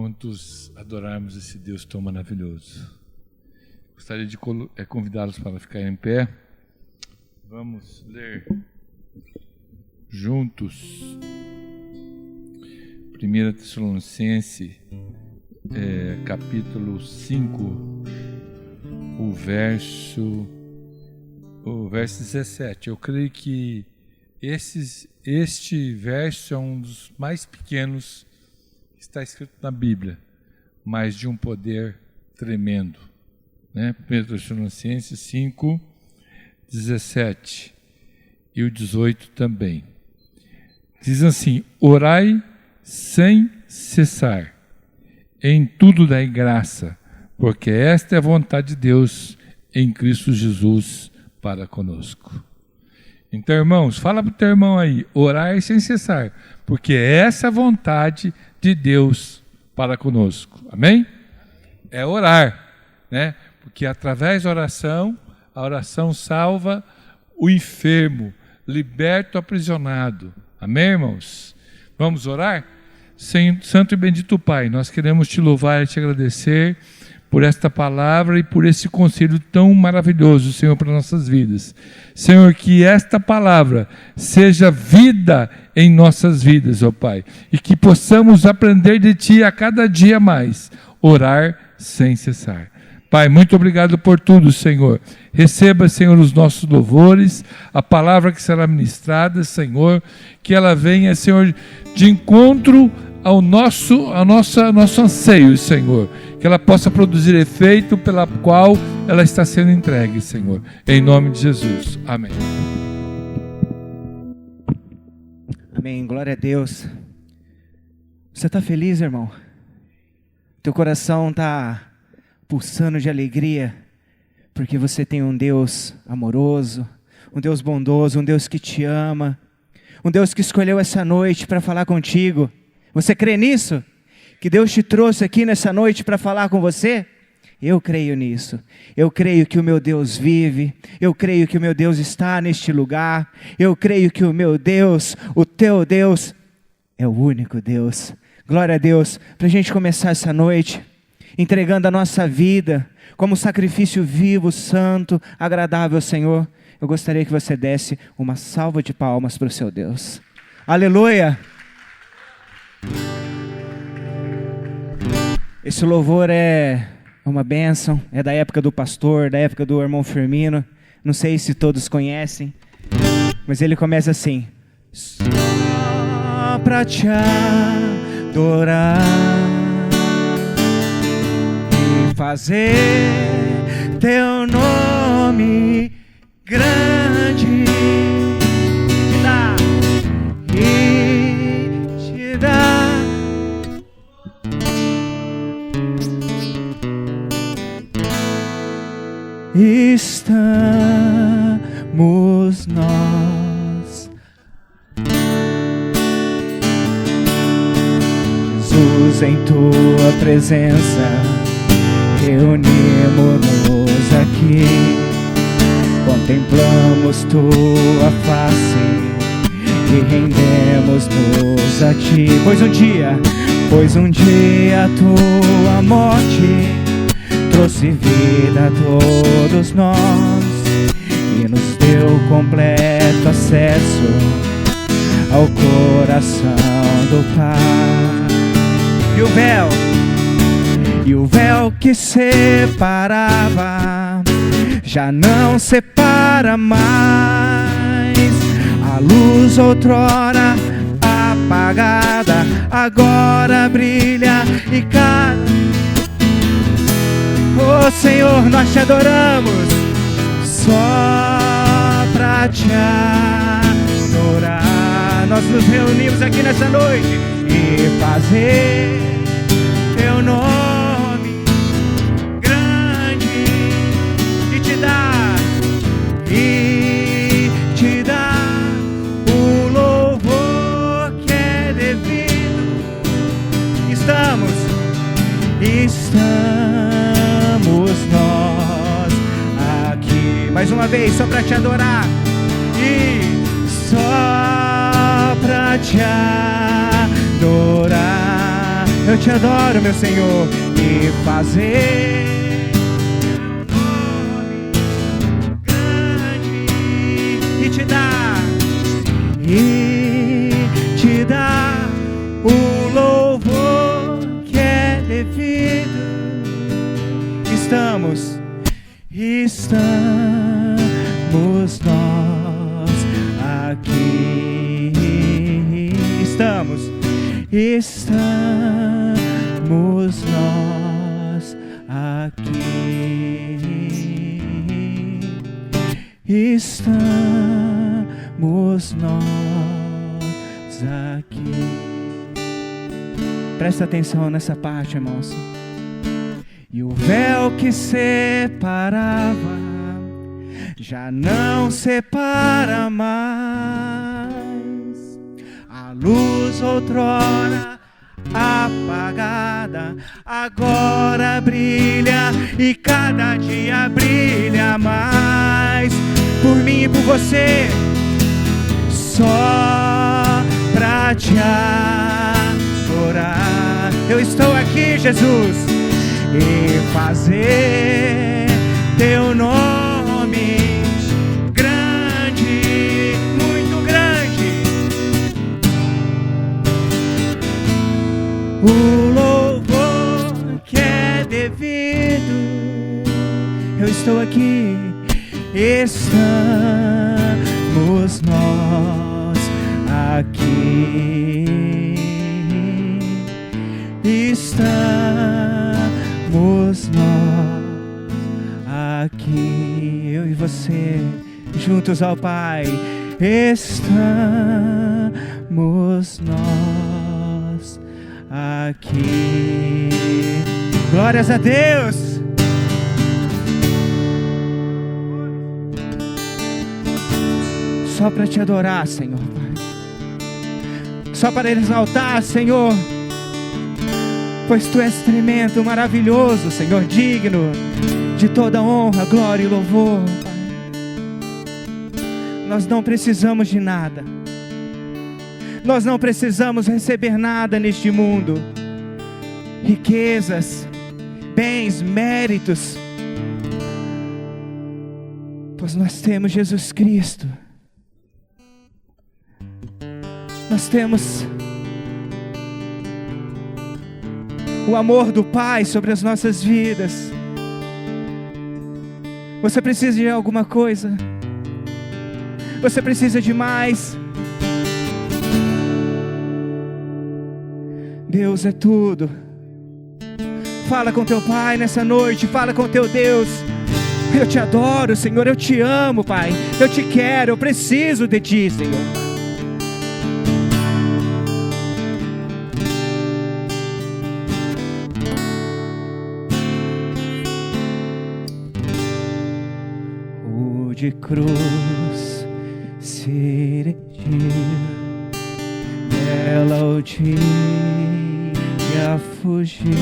juntos adorarmos esse Deus tão maravilhoso. Gostaria de convidá-los para ficar em pé. Vamos ler juntos 1 Tessalonicenses, capítulo 5, o verso 17. Eu creio que este verso é um dos mais pequenos que está escrito na Bíblia, mas de um poder tremendo, né? 1 Tessalonicenses 5, 17 e o 18 também. Diz assim: orai sem cessar, em tudo dai graça, porque esta é a vontade de Deus em Cristo Jesus para conosco. Então, irmãos, fala para o teu irmão aí, orai sem cessar, porque essa é a vontade de Deus para conosco. Amém? É orar, né? Porque através da oração, a oração salva o enfermo, liberta o aprisionado. Amém, irmãos? Vamos orar? Santo e bendito Pai, nós queremos te louvar e te agradecer por esta palavra e por esse conselho tão maravilhoso, Senhor, para nossas vidas. Senhor, que esta palavra seja vida em nossas vidas, ó Pai, e que possamos aprender de Ti a cada dia mais, orar sem cessar. Pai, muito obrigado por tudo, Senhor. Receba, Senhor, os nossos louvores, a palavra que será ministrada, Senhor, que ela venha, Senhor, de encontro ao nosso anseio, Senhor, que ela possa produzir efeito pela qual ela está sendo entregue, Senhor, em nome de Jesus, amém. Amém, glória a Deus. Você está feliz, irmão? Teu coração está pulsando de alegria, porque você tem um Deus amoroso, um Deus bondoso, um Deus que te ama, um Deus que escolheu essa noite para falar contigo. Você crê nisso? Que Deus te trouxe aqui nessa noite para falar com você? Eu creio nisso. Eu creio que o meu Deus vive. Eu creio que o meu Deus está neste lugar. Eu creio que o meu Deus, o teu Deus, é o único Deus. Glória a Deus. Para a gente começar essa noite, entregando a nossa vida como sacrifício vivo, santo, agradável ao Senhor, eu gostaria que você desse uma salva de palmas para o seu Deus. Aleluia! Esse louvor é uma bênção, é da época do pastor, da época do irmão Firmino. Não sei se todos conhecem, mas ele começa assim: só pra te adorar e fazer teu nome grande, te dar. Estamos nós, Jesus, em tua presença, reunimos-nos aqui, contemplamos tua face e rendemos-nos a ti. Pois um dia a tua morte trouxe vida a todos nós e nos deu completo acesso ao coração do Pai. E o véu que separava já não separa mais. A luz outrora apagada agora brilha e cada... Oh Senhor, nós te adoramos, só pra te adorar. Nós nos reunimos aqui nessa noite e fazer teu nome grande e te dar o louvor que é devido. Estamos nós aqui mais uma vez só para te adorar e só para te adorar Eu te adoro, meu Senhor, e fazer e te dar o louvor que é devido. Estamos nós aqui. Estamos nós aqui. Estamos nós aqui. Presta atenção nessa parte, irmãos. E o véu que separava já não separa mais. A luz outrora apagada agora brilha, e cada dia brilha mais. Por mim e por você, só pra te adorar. Eu estou aqui, Jesus, e fazer teu nome grande, muito grande, o louvor que é devido. Eu estou aqui, estamos nós aqui. Estamos nós aqui, eu e você, juntos ao Pai. Estamos nós aqui. Glórias a Deus. Só para te adorar, Senhor, Pai. Só para exaltar, Senhor, pois Tu és tremendo, maravilhoso, Senhor, digno de toda honra, glória e louvor, Pai. Nós não precisamos de nada. Nós não precisamos receber nada neste mundo. Riquezas, bens, méritos, pois nós temos Jesus Cristo. Nós temos o amor do Pai sobre as nossas vidas. Você precisa de alguma coisa? Você precisa de mais? Deus é tudo. Fala com teu Pai nessa noite. Fala com teu Deus. Eu te adoro, Senhor. Eu te amo, Pai. Eu te quero. Eu preciso de Ti, Senhor. De cruz se erigiu, dela o dia fugiu,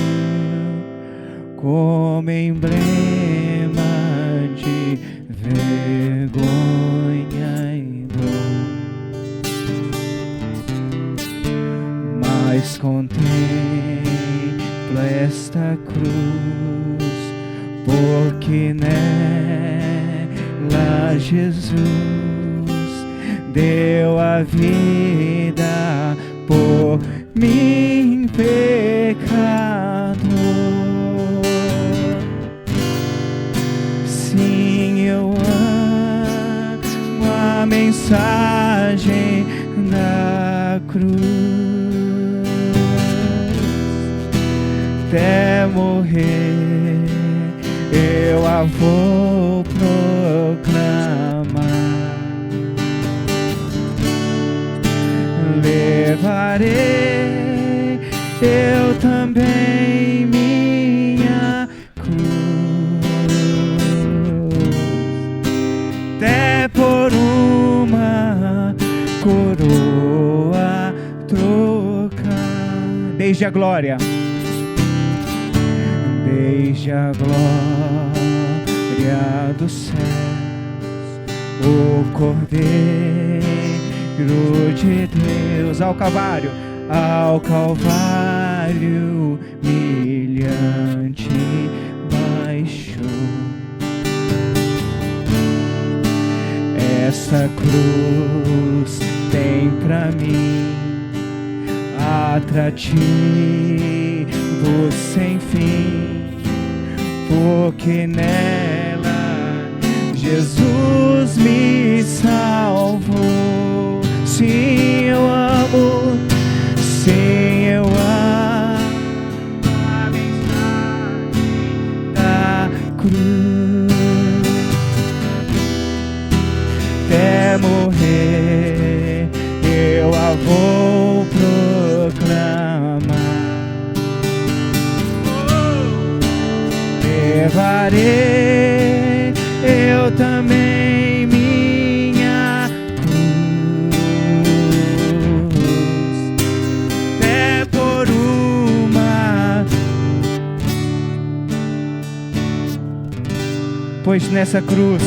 como emblema de vergonha e dor. Mas contempla esta cruz, porque nela Jesus deu a vida por mim, pecador. Sim, eu amo a mensagem da cruz. Até morrer eu a vou proclamar. Levarei eu também minha cruz, até por uma coroa trocar. Desde a glória, desde a glória dos céus, o Cordeiro de Deus ao Calvário ao Calvário humilhante baixou. Essa cruz tem pra mim atrativo sem fim, porque nela Jesus me salvou. Sim, eu amo, sim, eu amo a mensagem da cruz. Até morrer eu a vou proclamar. Levarei eu também minha cruz, até por uma. Pois nessa cruz,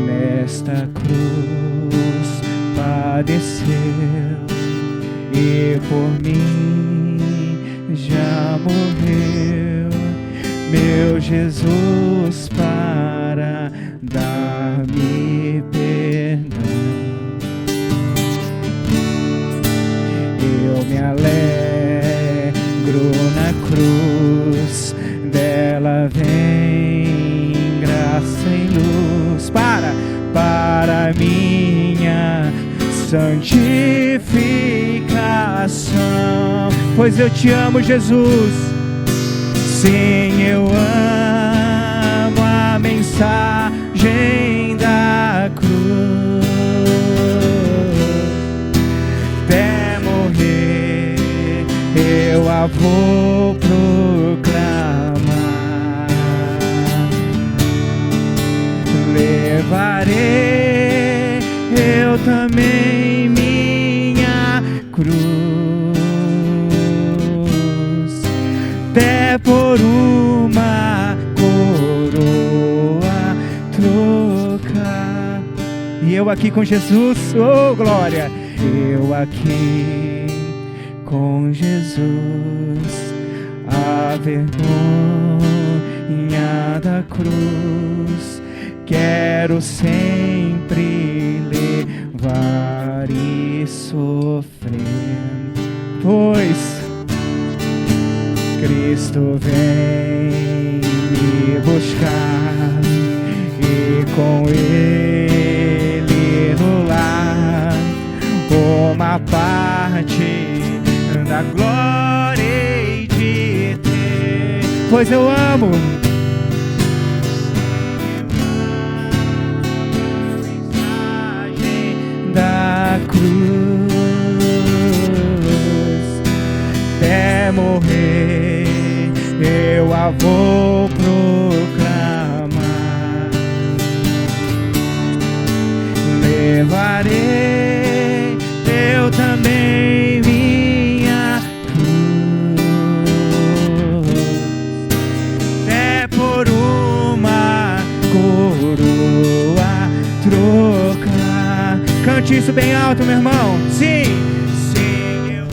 nesta cruz padeceu e por mim já morreu meu Jesus para dar-me perdão. Eu me alegro na cruz, dela vem graça e luz para minha santificação. Pois eu te amo, Jesus. Sim, eu amo a mensagem da cruz. Até morrer eu a vou proclamar. Levarei eu também minha cruz, até por uma coroa trocar. E eu aqui com Jesus, oh glória, eu aqui com Jesus, a vergonha da cruz quero sempre levar e sofrer, pois Cristo vem me buscar e com Ele no lar uma parte da glória hei de ter. Pois eu amo a mensagem da cruz, até morrer eu a vou proclamar. Levarei eu também minha cruz, até por uma coroa trocar. Cante isso bem alto, meu irmão. Sim, sim, eu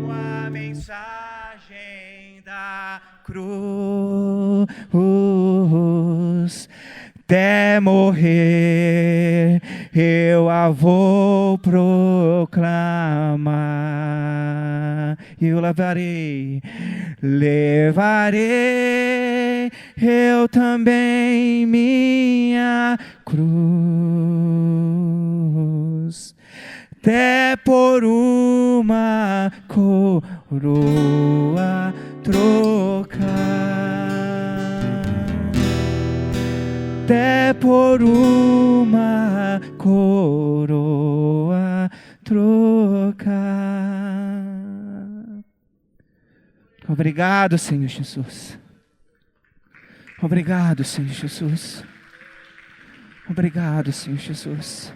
amo a mensagem da cruz, até morrer eu a vou proclamar. Eu levarei eu também minha cruz, até por uma coroa trocar, até por uma coroa trocar. Obrigado, Senhor Jesus. Obrigado, Senhor Jesus. Obrigado, Senhor Jesus.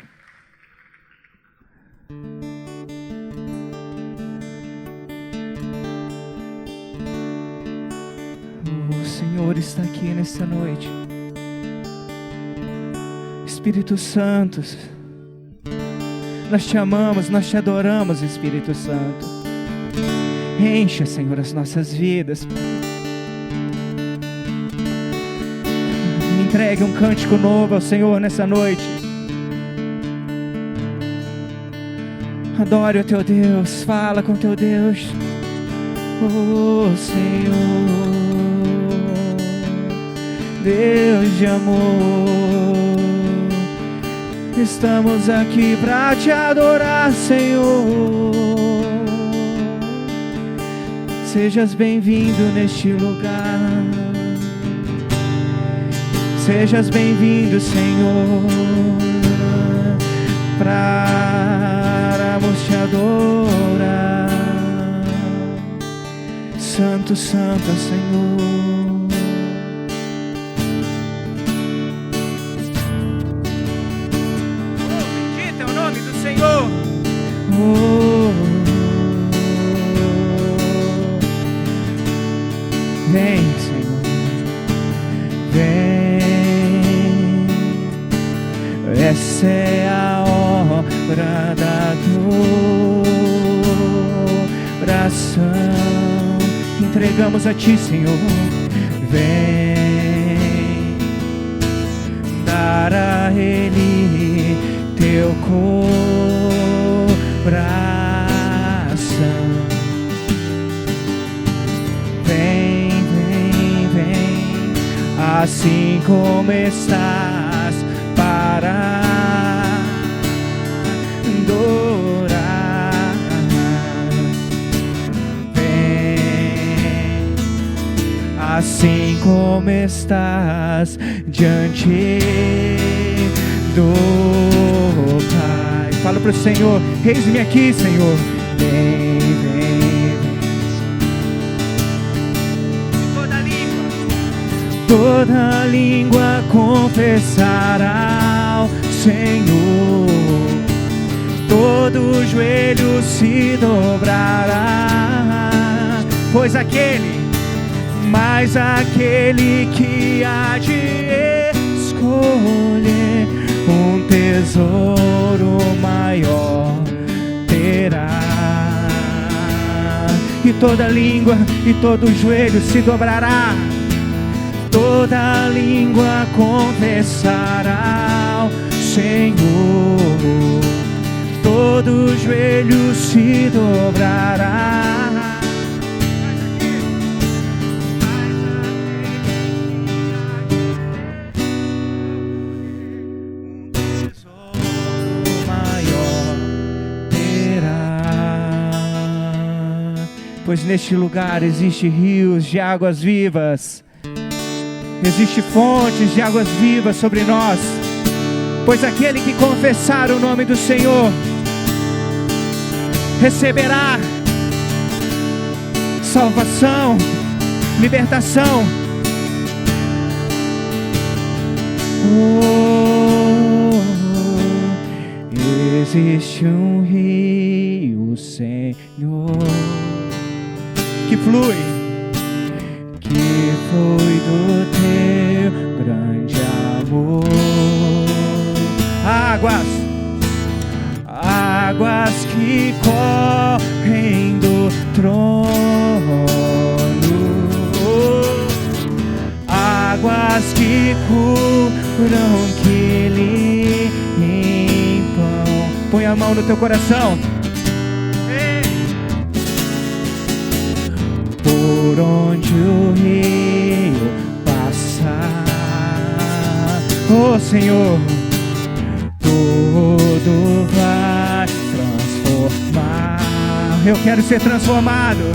O Senhor está aqui nesta noite. Espírito Santo, Nós te amamos, nós te adoramos, Espírito Santo. Encha, Senhor, as nossas vidas. Entregue um cântico novo ao Senhor nessa noite. Adore o teu Deus, fala com o teu Deus. Oh Senhor, Deus de amor, estamos aqui para te adorar, Senhor. Sejas bem-vindo neste lugar. Sejas bem-vindo, Senhor, para te adorar. Santo, Santo Senhor. Oh, bendito é o nome do Senhor. Vem, Senhor, vem. Essa é a hora da adoração. Entregamos a Ti, Senhor. Vem dar a Ele teu coração. Vem, vem, vem, assim como estás, para adorar. Vem, assim como estás, diante do Pai. Fala para o Senhor: eis-me aqui, Senhor. Vem, vem, vem. Toda língua confessará ao Senhor, todo joelho se dobrará, pois mas aquele que há de escolher um tesouro maior terá. E toda língua e todo joelho se dobrará, toda língua confessará ao Senhor, todo joelho se dobrará. Um tesouro maior terá. Pois neste lugar existe rios de águas vivas. Existe fontes de águas vivas sobre nós, pois aquele que confessar o nome do Senhor receberá salvação, libertação. Existe um rio, Senhor, que flui do teu grande amor. Águas que correm do trono, águas que curam, que limpam. Põe a mão no teu coração. Por onde o rio passar, oh Senhor, tudo vai transformar. Eu quero ser transformado,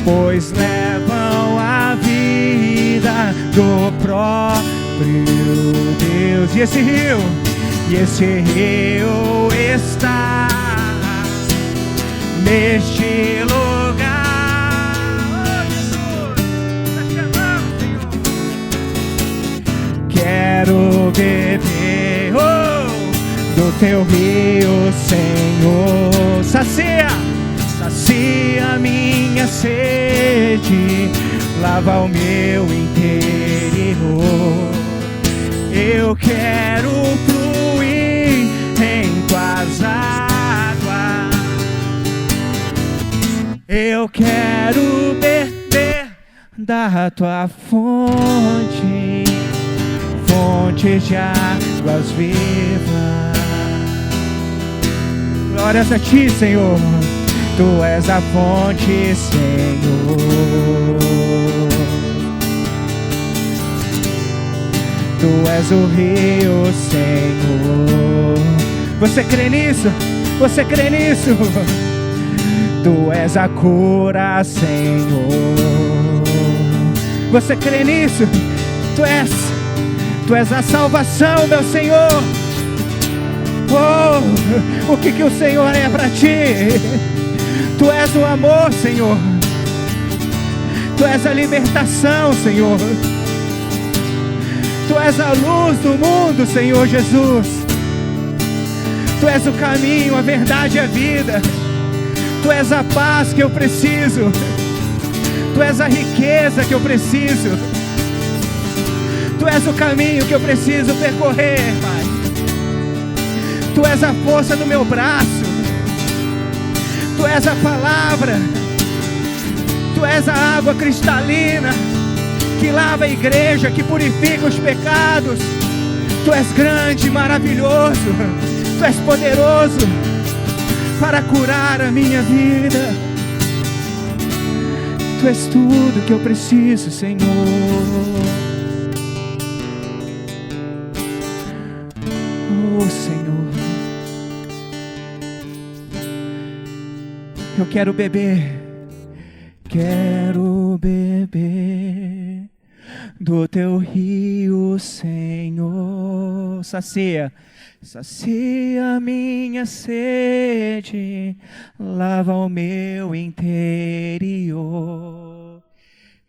pois levam a vida do próprio Deus. E esse rio está neste lugar. Quero beber do teu rio, Senhor. Sacia minha sede, lava o meu interior. Eu quero fluir em tuas águas. Eu quero beber da tua fonte, fonte de águas vivas. Glórias a ti, Senhor. Tu és a fonte, Senhor. Tu és o rio, Senhor. Você crê nisso? Você crê nisso? Tu és a cura, Senhor. Você crê nisso? Tu és a salvação, meu Senhor. Oh, o que o Senhor é para ti? Tu és o amor, Senhor. Tu és a libertação, Senhor. Tu és a luz do mundo, Senhor Jesus. Tu és o caminho, a verdade e a vida. Tu és a paz que eu preciso. Tu és a riqueza que eu preciso. Tu és o caminho que eu preciso percorrer, Pai. Tu és a força do meu braço. Tu és a palavra. Tu és a água cristalina que lava a igreja, que purifica os pecados. Tu és grande, maravilhoso. Tu és poderoso para curar a minha vida. Tu és tudo que eu preciso, Senhor. Oh, Senhor, eu quero beber do teu rio, Senhor. Sacia minha sede, lava o meu interior.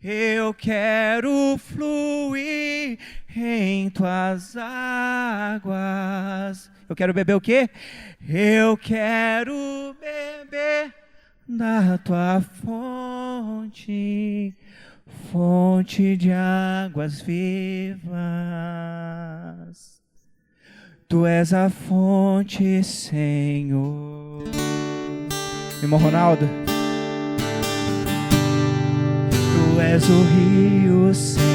Eu quero fluir em tuas águas. Eu quero beber o quê? Eu quero beber da tua fonte, fonte de águas vivas. Tu és a fonte, Senhor. Irmão Ronaldo. Tu és o rio, Senhor.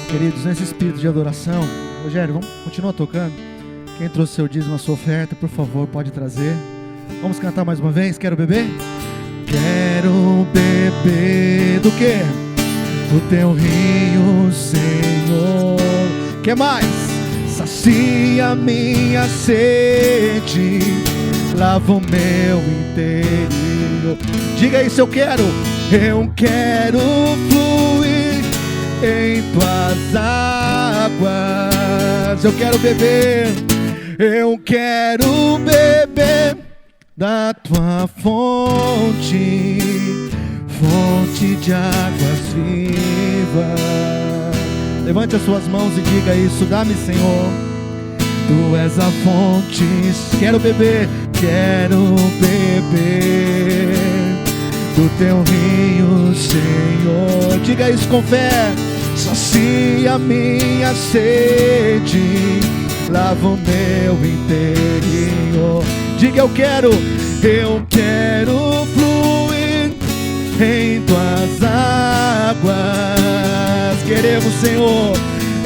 Queridos, nesse espírito de adoração, Rogério, vamos continuar tocando. Quem trouxe seu dízimo, a sua oferta, por favor, pode trazer. Vamos cantar mais uma vez? Quero beber? Quero beber do quê? Do teu rio, Senhor. Que mais? Sacia minha sede, lava o meu interior. Diga aí se eu quero. Eu quero fluir em tuas águas. Eu quero beber. Eu quero beber da tua fonte, fonte de águas vivas. Levante as suas mãos e diga isso. Dá-me, Senhor. Tu és a fonte. Quero beber do teu rio, Senhor. Diga isso com fé. Sacia minha sede, lava o meu interior. Diga eu quero fluir em tuas águas. Queremos, Senhor.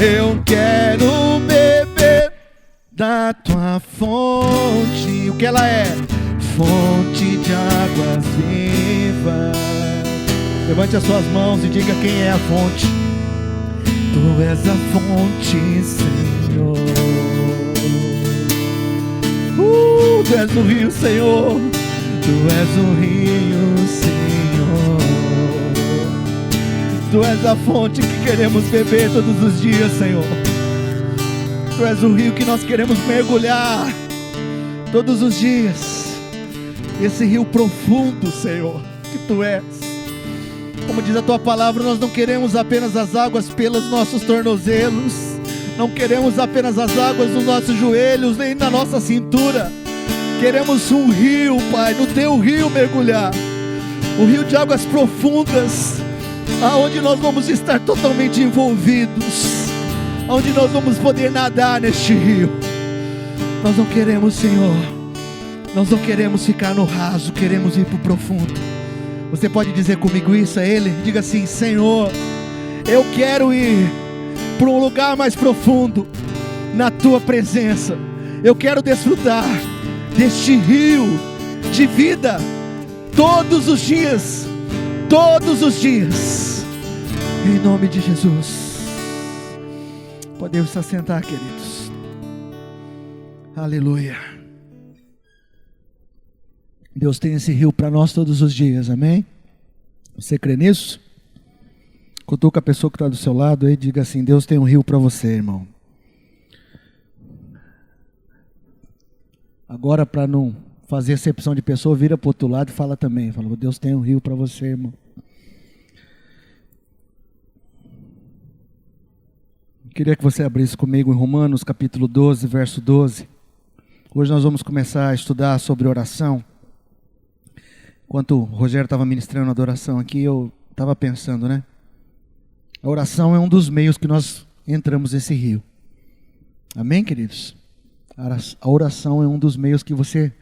Eu quero beber da tua fonte. O que ela é? Fonte de águas vivas. Levante as suas mãos e diga quem é a fonte. Tu és a fonte, Senhor. Tu és o rio, Senhor. Tu és o rio, Senhor. Tu és a fonte que queremos beber todos os dias, Senhor. Tu és o rio que nós queremos mergulhar todos os dias. Esse rio profundo, Senhor, que Tu és. Como diz a Tua palavra, nós não queremos apenas as águas pelos nossos tornozelos. Não queremos apenas as águas dos nossos joelhos, nem na nossa cintura. Queremos um rio, Pai, no Teu rio mergulhar. Um rio de águas profundas, aonde nós vamos estar totalmente envolvidos, onde nós vamos poder nadar neste rio. Nós não queremos, Senhor, nós não queremos ficar no raso, queremos ir para o profundo. Você pode dizer comigo isso a Ele? Diga assim: Senhor, eu quero ir para um lugar mais profundo, na Tua presença. Eu quero desfrutar deste rio de vida, todos os dias, em nome de Jesus. Podemos se assentar, queridos. Aleluia. Deus tem esse rio para nós todos os dias, amém? Você crê nisso? Cutuca a pessoa que está do seu lado aí e diga assim: Deus tem um rio para você, irmão. Agora, para não fazer acepção de pessoa, vira para o outro lado e fala também. Fala: Deus tem um rio para você, irmão. Queria que você abrisse comigo em Romanos capítulo 12, verso 12. Hoje nós vamos começar a estudar sobre oração. Enquanto o Rogério estava ministrando a adoração aqui, eu estava pensando, né? A oração é um dos meios que nós entramos nesse rio. Amém, queridos? A oração é um dos meios que você,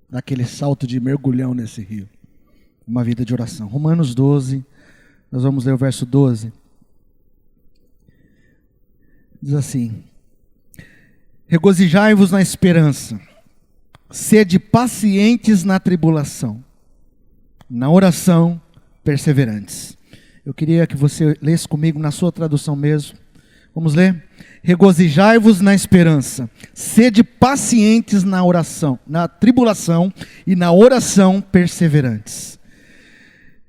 dá aquele salto de mergulhão nesse rio. Uma vida de oração. Romanos 12, nós vamos ler o verso 12. Diz assim: regozijai-vos na esperança, sede pacientes na tribulação, na oração perseverantes. Eu queria que você lesse comigo na sua tradução mesmo. Vamos ler? Regozijai-vos na esperança, sede pacientes na oração, na tribulação e na oração perseverantes.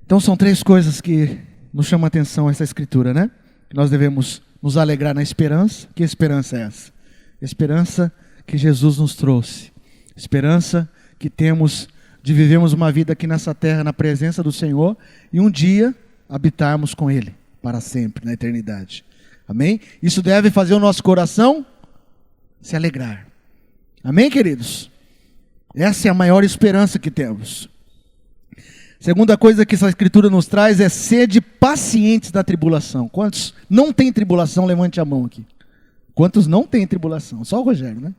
Então são três coisas que nos chamam a atenção essa escritura, né? Nós devemos nos alegrar na esperança. Que esperança é essa? Esperança que Jesus nos trouxe. Esperança que temos de vivermos uma vida aqui nessa terra, na presença do Senhor, e um dia habitarmos com Ele para sempre, na eternidade. Amém? Isso deve fazer o nosso coração se alegrar. Amém, queridos? Essa é a maior esperança que temos. Segunda coisa que essa escritura nos traz é sede pacientes da tribulação. Quantos não têm tribulação? Levante a mão aqui. Quantos não têm tribulação? Só o Rogério, né?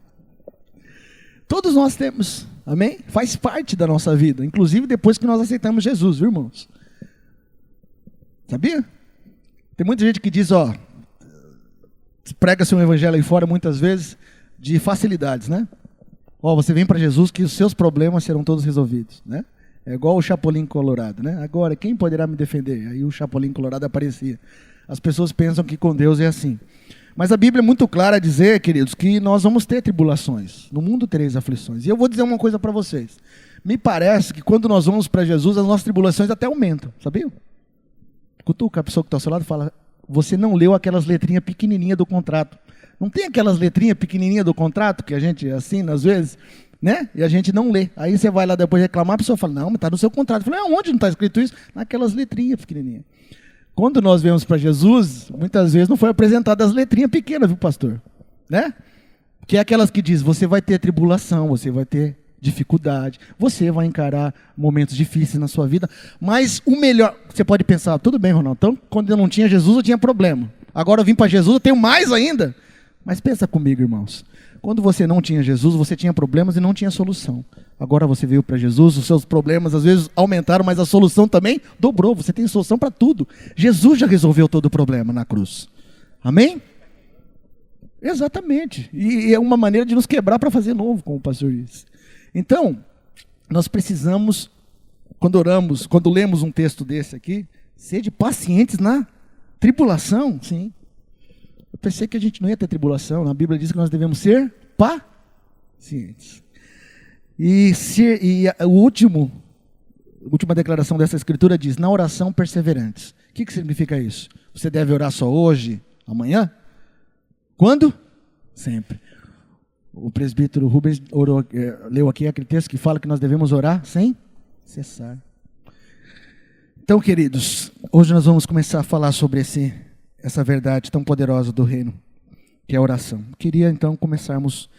Todos nós temos, amém? Faz parte da nossa vida, inclusive depois que nós aceitamos Jesus, viu, irmãos? Sabia? Tem muita gente que diz, prega-se um evangelho aí fora muitas vezes de facilidades, né? Você vem para Jesus que os seus problemas serão todos resolvidos, né? É igual o Chapolin Colorado, né? Agora, quem poderá me defender? Aí o Chapolin Colorado aparecia. As pessoas pensam que com Deus é assim. Mas a Bíblia é muito clara a dizer, queridos, que nós vamos ter tribulações. No mundo tereis aflições. E eu vou dizer uma coisa para vocês. Me parece que quando nós vamos para Jesus, as nossas tribulações até aumentam. Sabia? Cutuca a pessoa que está ao seu lado e fala: você não leu aquelas letrinhas pequenininhas do contrato. Não tem aquelas letrinhas pequenininhas do contrato que a gente assina às vezes, né? E a gente não lê. Aí você vai lá depois reclamar, a pessoa fala: não, mas está no seu contrato. Eu falei: onde não está escrito isso? Naquelas letrinhas pequenininhas. Quando nós viemos para Jesus, muitas vezes não foi apresentada as letrinhas pequenas, viu, pastor? Né? Que é aquelas que diz: você vai ter tribulação, você vai ter dificuldade, você vai encarar momentos difíceis na sua vida, mas o melhor, você pode pensar: tudo bem, Ronaldo, então quando eu não tinha Jesus eu tinha problema, agora eu vim para Jesus eu tenho mais ainda. Mas pensa comigo, irmãos, quando você não tinha Jesus, você tinha problemas e não tinha solução. Agora você veio para Jesus, os seus problemas às vezes aumentaram, mas a solução também dobrou. Você tem solução para tudo. Jesus já resolveu todo o problema na cruz. Amém? Exatamente. E é uma maneira de nos quebrar para fazer novo, como o pastor disse. Então, nós precisamos, quando oramos, quando lemos um texto desse aqui, sede pacientes na tribulação. Sim. Eu pensei que a gente não ia ter tribulação. A Bíblia diz que nós devemos ser pacientes. E a última declaração dessa escritura diz: na oração perseverantes. O que significa isso? Você deve orar só hoje, amanhã? Quando? Sempre. O presbítero Rubens leu aqui aquele texto que fala que nós devemos orar sem cessar. Então, queridos, hoje nós vamos começar a falar sobre essa verdade tão poderosa do reino, que é a oração. Queria então começarmos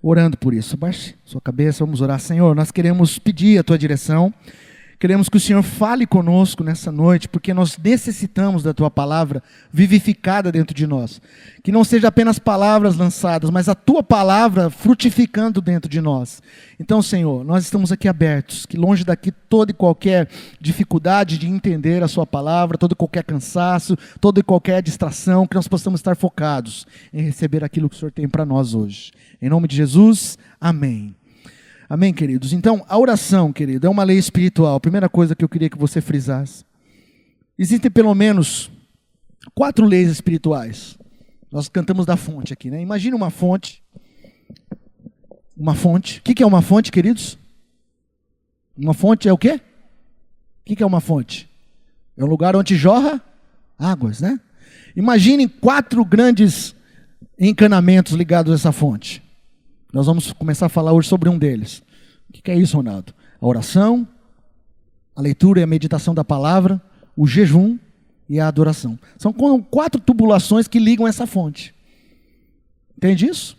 orando por isso. Baixe sua cabeça, vamos orar. Senhor, nós queremos pedir a tua direção, Queremos que o Senhor fale conosco nessa noite, porque nós necessitamos da Tua palavra vivificada dentro de nós. Que não seja apenas palavras lançadas, mas a Tua palavra frutificando dentro de nós. Então, Senhor, nós estamos aqui abertos, que longe daqui toda e qualquer dificuldade de entender a Sua palavra, todo e qualquer cansaço, toda e qualquer distração, que nós possamos estar focados em receber aquilo que o Senhor tem para nós hoje. Em nome de Jesus, amém. Amém, queridos? Então, a oração, querido, é uma lei espiritual. Primeira coisa que eu queria que você frisasse. Existem pelo menos 4 leis espirituais. Nós cantamos da fonte aqui, né? Imagine uma fonte. Uma fonte. O que é uma fonte, queridos? Uma fonte é o quê? O que é uma fonte? É um lugar onde jorra águas, né? Imagine 4 grandes encanamentos ligados a essa fonte. Nós vamos começar a falar hoje sobre um deles. O que é isso, Ronaldo? A oração, a leitura e a meditação da palavra, o jejum e a adoração. São 4 tubulações que ligam essa fonte. Entende isso?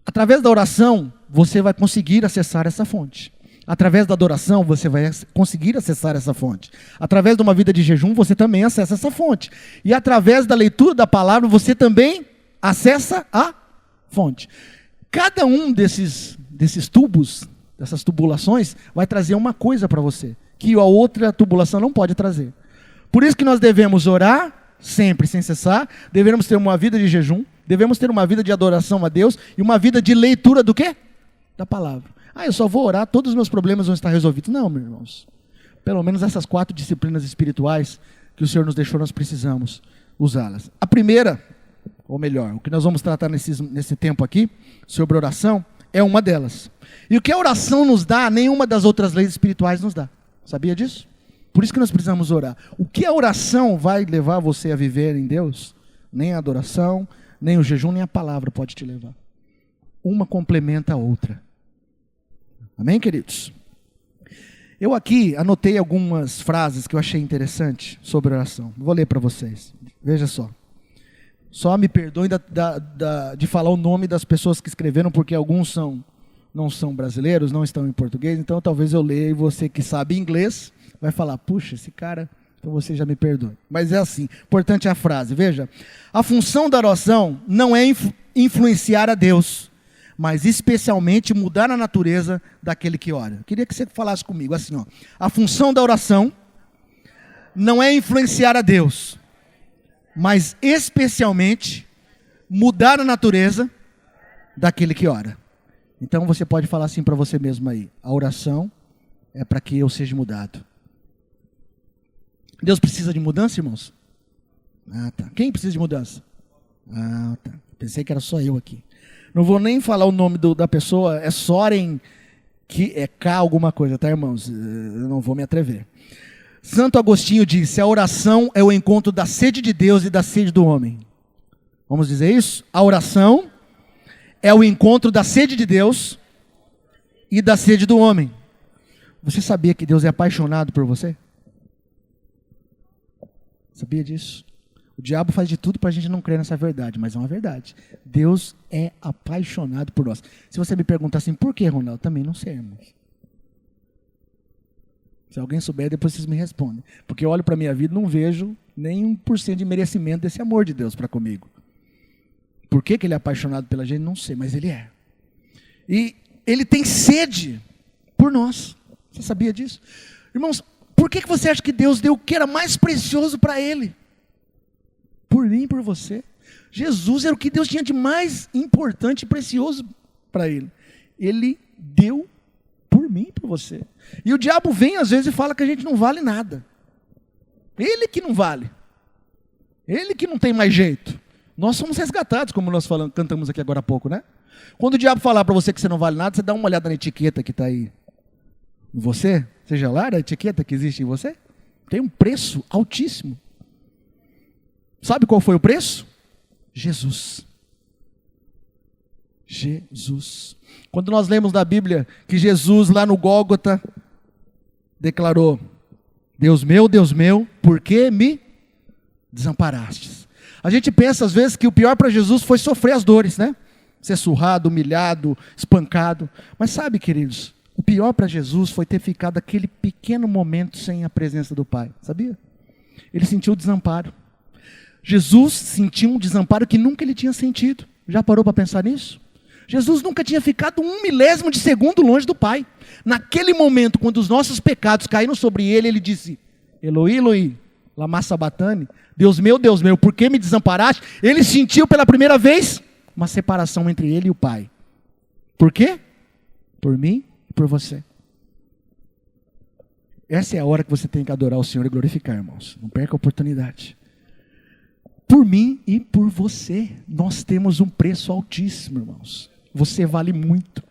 Através da oração, você vai conseguir acessar essa fonte. Através da adoração, você vai conseguir acessar essa fonte. Através de uma vida de jejum, você também acessa essa fonte. E através da leitura da palavra, você também acessa a fonte. Cada um desses tubos, dessas tubulações, vai trazer uma coisa para você, que a outra tubulação não pode trazer. Por isso que nós devemos orar sempre, sem cessar, devemos ter uma vida de jejum, devemos ter uma vida de adoração a Deus e uma vida de leitura do quê? Da palavra. Eu só vou orar, todos os meus problemas vão estar resolvidos. Não, meus irmãos. Pelo menos essas 4 disciplinas espirituais que o Senhor nos deixou, nós precisamos usá-las. A primeira, ou melhor, o que nós vamos tratar nesse tempo aqui, sobre oração, é uma delas. E o que a oração nos dá, nenhuma das outras leis espirituais nos dá. Sabia disso? Por isso que nós precisamos orar. O que a oração vai levar você a viver em Deus, nem a adoração, nem o jejum, nem a palavra pode te levar. Uma complementa a outra. Amém, queridos? Eu aqui anotei algumas frases que eu achei interessante sobre oração. Vou ler para vocês. Veja só. Só me perdoem de falar o nome das pessoas que escreveram, porque alguns não são brasileiros, não estão em português, então talvez eu leia e você que sabe inglês vai falar, puxa, esse cara, então você já me perdoe. Mas é assim, importante é a frase, veja. A função da oração não é influenciar a Deus, mas especialmente mudar a natureza daquele que ora. Eu queria que você falasse comigo assim, ó. A função da oração não é influenciar a Deus, mas especialmente mudar a natureza daquele que ora. Então você pode falar assim para você mesmo aí, a oração é para que eu seja mudado. Deus precisa de mudança, irmãos? Tá. Quem precisa de mudança? Tá. Pensei que era só eu aqui. Não vou nem falar o nome da pessoa, é Soren, que é K alguma coisa, tá, irmãos? Eu não vou me atrever. Santo Agostinho disse, a oração é o encontro da sede de Deus e da sede do homem. Vamos dizer isso? A oração é o encontro da sede de Deus e da sede do homem. Você sabia que Deus é apaixonado por você? Sabia disso? O diabo faz de tudo para a gente não crer nessa verdade, mas é uma verdade. Deus é apaixonado por nós. Se você me perguntar assim, por que, Ronaldo? Também não sei, irmãos. Se alguém souber, depois vocês me respondem. Porque eu olho para a minha vida e não vejo nem 1% de merecimento desse amor de Deus para comigo. Por que ele é apaixonado pela gente? Não sei, mas ele é. E ele tem sede por nós. Você sabia disso? Irmãos, por que você acha que Deus deu o que era mais precioso para ele? Por mim e por você. Jesus era o que Deus tinha de mais importante e precioso para ele. Ele deu por mim e por você. E o diabo vem às vezes e fala que a gente não vale nada. Ele que não vale. Ele que não tem mais jeito. Nós somos resgatados, como nós cantamos aqui agora há pouco, né? Quando o diabo falar para você que você não vale nada, você dá uma olhada na etiqueta que está aí em você. Seja lá a etiqueta que existe em você. Tem um preço altíssimo. Sabe qual foi o preço? Jesus. Jesus. Quando nós lemos na Bíblia que Jesus lá no Gólgota declarou, Deus meu, por que me desamparastes? A gente pensa às vezes que o pior para Jesus foi sofrer as dores, né? Ser surrado, humilhado, espancado. Mas sabe, queridos, o pior para Jesus foi ter ficado aquele pequeno momento sem a presença do Pai, sabia? Ele sentiu desamparo. Jesus sentiu um desamparo que nunca ele tinha sentido. Já parou para pensar nisso? Jesus nunca tinha ficado 1 milésimo de segundo longe do Pai. Naquele momento, quando os nossos pecados caíram sobre ele, ele disse: Eloi, Eloi, lama sabatani, Deus meu, por que me desamparaste? Ele sentiu pela primeira vez uma separação entre ele e o Pai. Por quê? Por mim e por você. Essa é a hora que você tem que adorar o Senhor e glorificar, irmãos. Não perca a oportunidade. Por mim e por você, nós temos um preço altíssimo, irmãos. Você vale muito.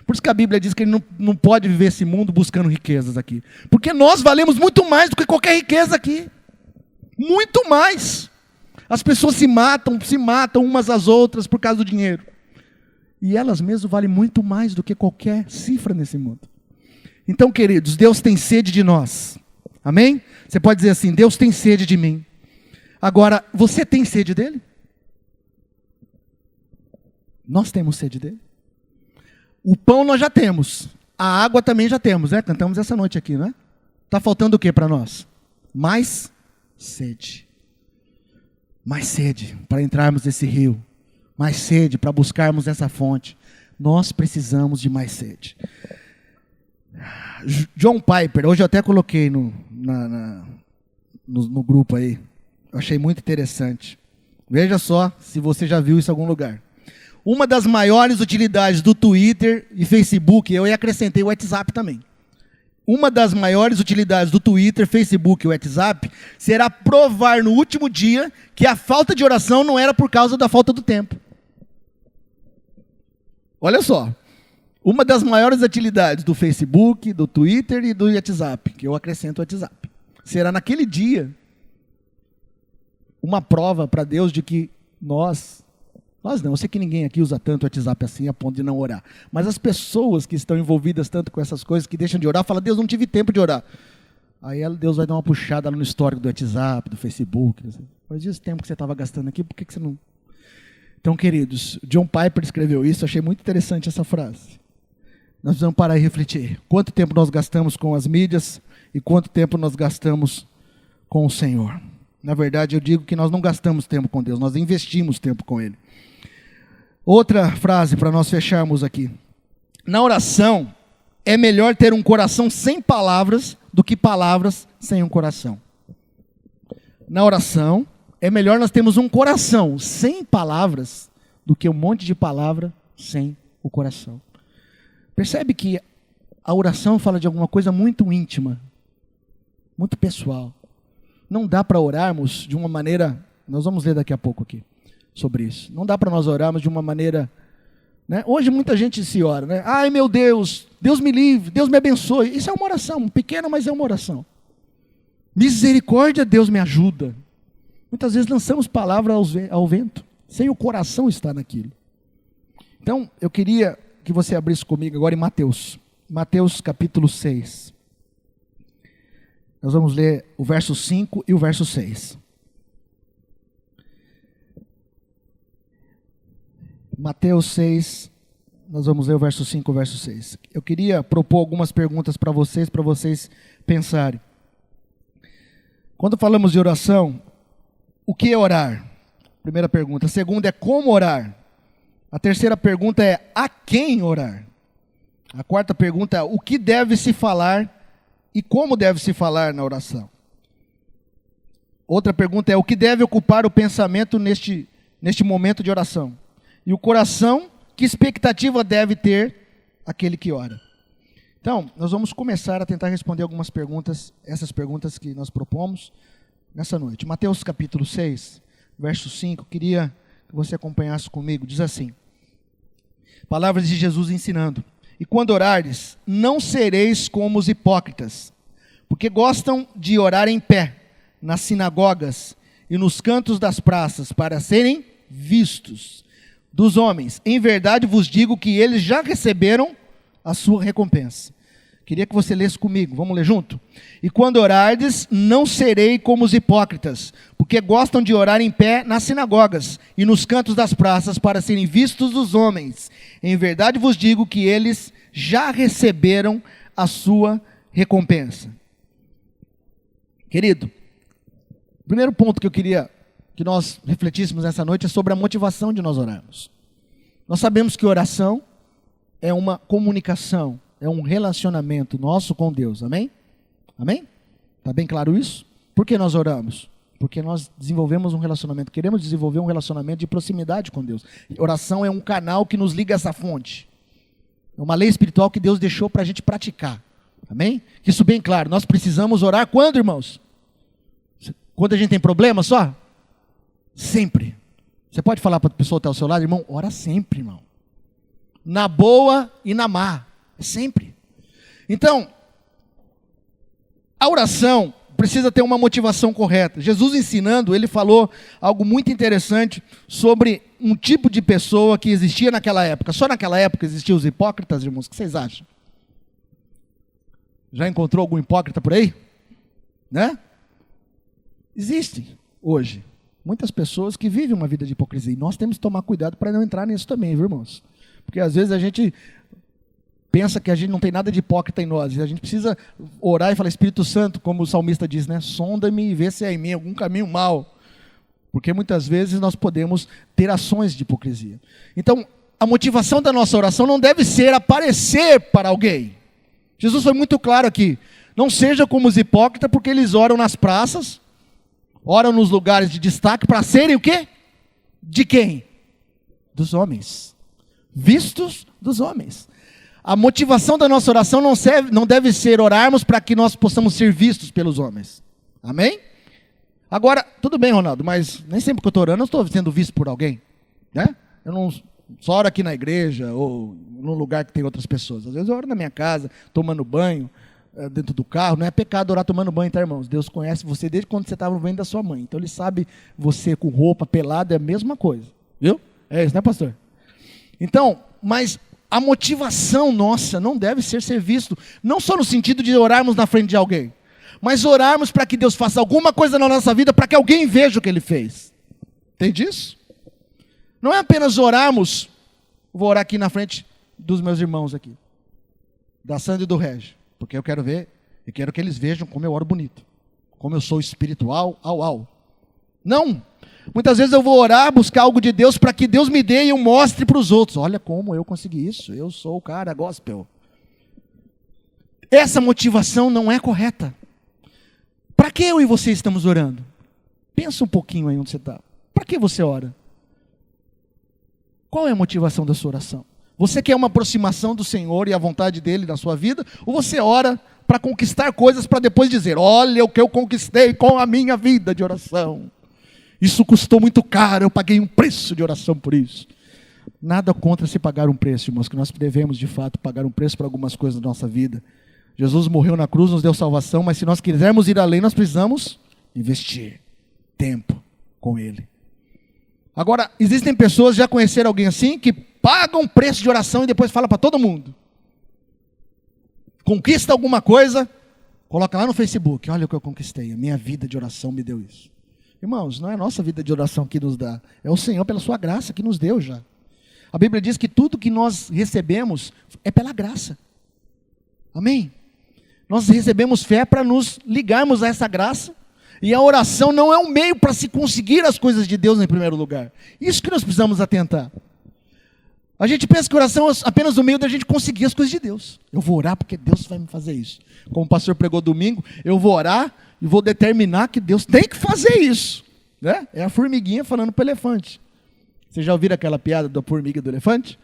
Por isso que a Bíblia diz que ele não pode viver esse mundo buscando riquezas aqui. Porque nós valemos muito mais do que qualquer riqueza aqui. Muito mais. As pessoas se matam umas às outras por causa do dinheiro. E elas mesmas valem muito mais do que qualquer cifra nesse mundo. Então, queridos, Deus tem sede de nós. Amém? Você pode dizer assim: Deus tem sede de mim. Agora, você tem sede dele? Nós temos sede dele. O pão nós já temos. A água também já temos, né? Cantamos essa noite aqui, né? Está faltando o que para nós? Mais sede. Mais sede para entrarmos nesse rio. Mais sede para buscarmos essa fonte. Nós precisamos de mais sede. John Piper, hoje eu até coloquei no grupo aí. Eu achei muito interessante. Veja só se você já viu isso em algum lugar. Uma das maiores utilidades do Twitter e Facebook, eu acrescentei o WhatsApp também. Uma das maiores utilidades do Twitter, Facebook e WhatsApp será provar no último dia que a falta de oração não era por causa da falta do tempo. Olha só. Uma das maiores utilidades do Facebook, do Twitter e do WhatsApp, que eu acrescento o WhatsApp, será naquele dia uma prova para Deus de que nós não, eu sei que ninguém aqui usa tanto o WhatsApp assim a ponto de não orar, mas as pessoas que estão envolvidas tanto com essas coisas, que deixam de orar, falam: Deus, não tive tempo de orar. Aí Deus vai dar uma puxada no histórico do WhatsApp, do Facebook. Mas esse tempo que você estava gastando aqui, por que você não... Então, queridos, John Piper escreveu isso, achei muito interessante essa frase. Nós precisamos parar e refletir. Quanto tempo nós gastamos com as mídias e quanto tempo nós gastamos com o Senhor? Na verdade, eu digo que nós não gastamos tempo com Deus, nós investimos tempo com Ele. Outra frase para nós fecharmos aqui. Na oração, é melhor ter um coração sem palavras do que palavras sem um coração. Na oração, é melhor nós termos um coração sem palavras do que um monte de palavra sem o coração. Percebe que a oração fala de alguma coisa muito íntima, muito pessoal. Não dá para orarmos de uma maneira... Nós vamos ler daqui a pouco aqui sobre isso. Não dá para nós orarmos de uma maneira... Né? Hoje muita gente se ora, né? Ai meu Deus, Deus me livre, Deus me abençoe. Isso é uma oração, pequena, mas é uma oração. Misericórdia, Deus me ajuda. Muitas vezes lançamos palavras ao vento, sem o coração estar naquilo. Então, eu queria que você abrisse comigo agora em Mateus. Mateus capítulo 6. Nós vamos ler o verso 5 e o verso 6. Mateus 6, nós vamos ler o verso 5 e o verso 6. Eu queria propor algumas perguntas para vocês pensarem. Quando falamos de oração, o que é orar? Primeira pergunta. A segunda é como orar. A terceira pergunta é a quem orar. A quarta pergunta é o que deve se falar e como deve se falar na oração. Outra pergunta é o que deve ocupar o pensamento neste momento de oração. E o coração, que expectativa deve ter aquele que ora? Então, nós vamos começar a tentar responder algumas perguntas, essas perguntas que nós propomos nessa noite. Mateus capítulo 6, verso 5, queria que você acompanhasse comigo, diz assim: palavras de Jesus ensinando: e quando orares, não sereis como os hipócritas, porque gostam de orar em pé, nas sinagogas e nos cantos das praças, para serem vistos dos homens. Em verdade vos digo que eles já receberam a sua recompensa. Queria que você lesse comigo, vamos ler junto? E quando orardes, não serei como os hipócritas, porque gostam de orar em pé nas sinagogas e nos cantos das praças para serem vistos dos homens. Em verdade vos digo que eles já receberam a sua recompensa. Querido, o primeiro ponto que eu queria que nós refletíssemos nessa noite é sobre a motivação de nós orarmos. Nós sabemos que oração é uma comunicação, é um relacionamento nosso com Deus, amém? Amém? Está bem claro isso? Por que nós oramos? Porque nós desenvolvemos um relacionamento, queremos desenvolver um relacionamento de proximidade com Deus. E oração é um canal que nos liga a essa fonte. É uma lei espiritual que Deus deixou para a gente praticar. Amém? Isso bem claro. Nós precisamos orar quando, irmãos? Quando a gente tem problema só? Sempre. Você pode falar para a pessoa que está ao seu lado, irmão, ora sempre, irmão. Na boa e na má. Sempre. Então, a oração precisa ter uma motivação correta. Jesus ensinando, ele falou algo muito interessante sobre um tipo de pessoa que existia naquela época. Só naquela época existiam os hipócritas, irmãos. O que vocês acham? Já encontrou algum hipócrita por aí? Né? Existem hoje muitas pessoas que vivem uma vida de hipocrisia. E nós temos que tomar cuidado para não entrar nisso também, viu, irmãos? Porque às vezes a gente pensa que a gente não tem nada de hipócrita em nós. A gente precisa orar e falar, Espírito Santo, como o salmista diz, né? Sonda-me e vê se há em mim algum caminho mau. Porque muitas vezes nós podemos ter ações de hipocrisia. Então, a motivação da nossa oração não deve ser aparecer para alguém. Jesus foi muito claro aqui. Não seja como os hipócritas, porque eles oram nas praças, oram nos lugares de destaque para serem o quê? De quem? Dos homens. Vistos dos homens. A motivação da nossa oração não deve ser orarmos para que nós possamos ser vistos pelos homens. Amém? Agora, tudo bem, Ronaldo, mas nem sempre que eu estou orando, eu estou sendo visto por alguém. Né? Eu não só oro aqui na igreja ou num lugar que tem outras pessoas. Às vezes eu oro na minha casa, tomando banho, dentro do carro. Não é pecado orar tomando banho, tá, irmãos? Deus conhece você desde quando você estava no ventre da sua mãe. Então Ele sabe você com roupa, pelado, é a mesma coisa. Viu? É isso, né, pastor? Então, mas a motivação nossa não deve ser visto, não só no sentido de orarmos na frente de alguém, mas orarmos para que Deus faça alguma coisa na nossa vida, para que alguém veja o que Ele fez. Entende isso? Não é apenas orarmos, vou orar aqui na frente dos meus irmãos aqui, da Sandra e do Régio, porque eu quero ver, eu quero que eles vejam como eu oro bonito, como eu sou espiritual, Não! Muitas vezes eu vou orar, buscar algo de Deus para que Deus me dê e eu mostre para os outros. Olha como eu consegui isso, eu sou o cara gospel. Essa motivação não é correta. Para que eu e você estamos orando? Pensa um pouquinho aí onde você está. Para que você ora? Qual é a motivação da sua oração? Você quer uma aproximação do Senhor e a vontade dEle na sua vida? Ou você ora para conquistar coisas para depois dizer, olha o que eu conquistei com a minha vida de oração. Isso custou muito caro, eu paguei um preço de oração por isso. Nada contra se pagar um preço, irmãos, que nós devemos de fato pagar um preço para algumas coisas da nossa vida. Jesus morreu na cruz, nos deu salvação, mas se nós quisermos ir além, nós precisamos investir tempo com Ele. Agora, existem pessoas, já conheceram alguém assim, que pagam um preço de oração e depois fala para todo mundo. Conquista alguma coisa, coloca lá no Facebook, olha o que eu conquistei, a minha vida de oração me deu isso. Irmãos, não é a nossa vida de oração que nos dá, é o Senhor pela sua graça que nos deu já. A Bíblia diz que tudo que nós recebemos é pela graça. Amém? Nós recebemos fé para nos ligarmos a essa graça, e a oração não é um meio para se conseguir as coisas de Deus em primeiro lugar. Isso que nós precisamos atentar. A gente pensa que oração é apenas o meio da gente conseguir as coisas de Deus. Eu vou orar porque Deus vai me fazer isso. Como o pastor pregou domingo, eu vou orar e vou determinar que Deus tem que fazer isso. Né? É a formiguinha falando para o elefante. Vocês já ouviram aquela piada da formiga e do elefante?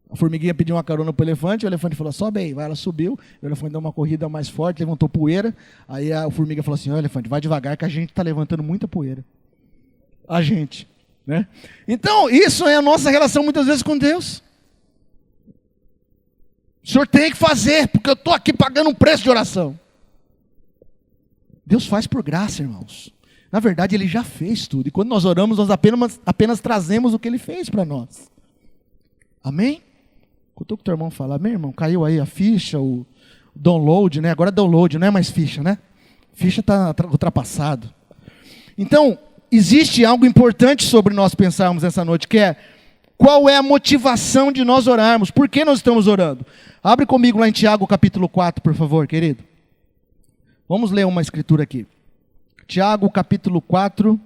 A formiguinha pediu uma carona para o elefante falou, sobe aí, vai, ela subiu, o elefante deu uma corrida mais forte, levantou poeira, aí a formiga falou assim, elefante, vai devagar que a gente está levantando muita poeira. A gente, né? Então, isso é a nossa relação muitas vezes com Deus. O Senhor tem que fazer, porque eu estou aqui pagando um preço de oração. Deus faz por graça, irmãos. Na verdade, Ele já fez tudo, e quando nós oramos, nós apenas trazemos o que Ele fez para nós. Amém? Escutou o que o teu irmão falar, amém, irmão? Caiu aí a ficha, o download, né? Agora é download, não é mais ficha, né? Ficha está ultrapassado. Então, existe algo importante sobre nós pensarmos essa noite, que é: qual é a motivação de nós orarmos? Por que nós estamos orando? Abre comigo lá em Tiago capítulo 4, por favor, querido. Vamos ler uma escritura aqui. Tiago capítulo 4.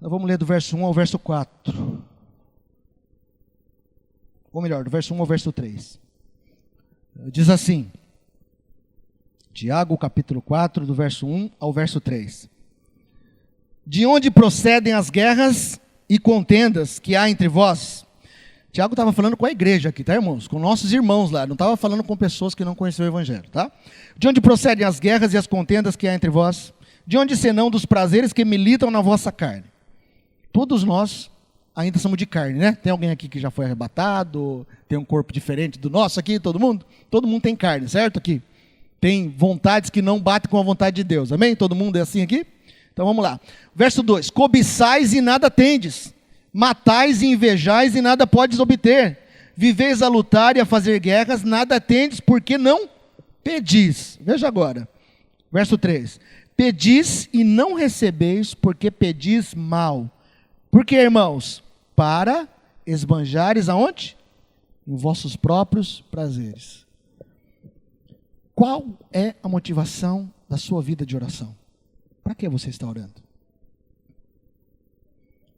Nós vamos ler do verso 1 ao verso 4. Ou melhor, do verso 1 ao verso 3. Diz assim, Tiago capítulo 4, do verso 1 ao verso 3. De onde procedem as guerras e contendas que há entre vós? Tiago estava falando com a igreja aqui, tá, irmãos? Com nossos irmãos lá, não estava falando com pessoas que não conheciam o evangelho, tá? De onde procedem as guerras e as contendas que há entre vós? De onde senão dos prazeres que militam na vossa carne? Todos nós ainda somos de carne, né? Tem alguém aqui que já foi arrebatado, tem um corpo diferente do nosso aqui, todo mundo? Todo mundo tem carne, certo aqui? Tem vontades que não batem com a vontade de Deus, amém? Todo mundo é assim aqui? Então vamos lá. Verso 2: cobiçais e nada tendes, matais e invejais e nada podes obter, viveis a lutar e a fazer guerras, nada tendes porque não pedis. Veja agora, verso 3: pedis e não recebeis porque pedis mal. Por quê, irmãos? Para esbanjares aonde? Em vossos próprios prazeres. Qual é a motivação da sua vida de oração? Para que você está orando?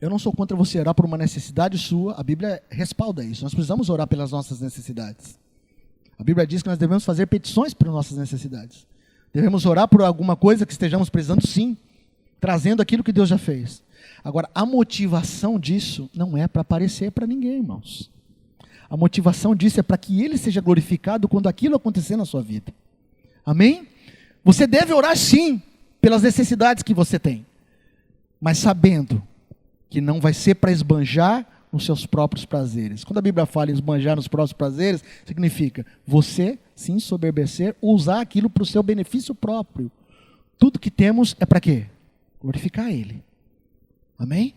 Eu não sou contra você orar por uma necessidade sua, a Bíblia respalda isso. Nós precisamos orar pelas nossas necessidades. A Bíblia diz que nós devemos fazer petições por nossas necessidades. Devemos orar por alguma coisa que estejamos precisando, sim, trazendo aquilo que Deus já fez. Agora, a motivação disso não é para aparecer para ninguém, irmãos. A motivação disso é para que Ele seja glorificado quando aquilo acontecer na sua vida. Amém? Você deve orar, sim, pelas necessidades que você tem, mas sabendo que não vai ser para esbanjar nos seus próprios prazeres. Quando a Bíblia fala em esbanjar nos próprios prazeres, significa você se ensoberbecer, usar aquilo para o seu benefício próprio. Tudo que temos é para quê? Glorificar Ele. Amém?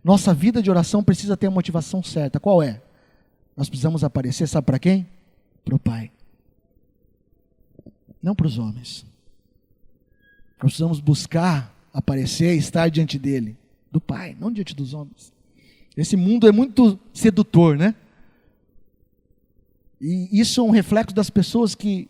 Nossa vida de oração precisa ter a motivação certa. Qual é? Nós precisamos aparecer, sabe para quem? Para o Pai. Não para os homens. Nós precisamos buscar, aparecer, estar diante dEle. Do Pai, não diante dos homens. Esse mundo é muito sedutor, né? E isso é um reflexo das pessoas que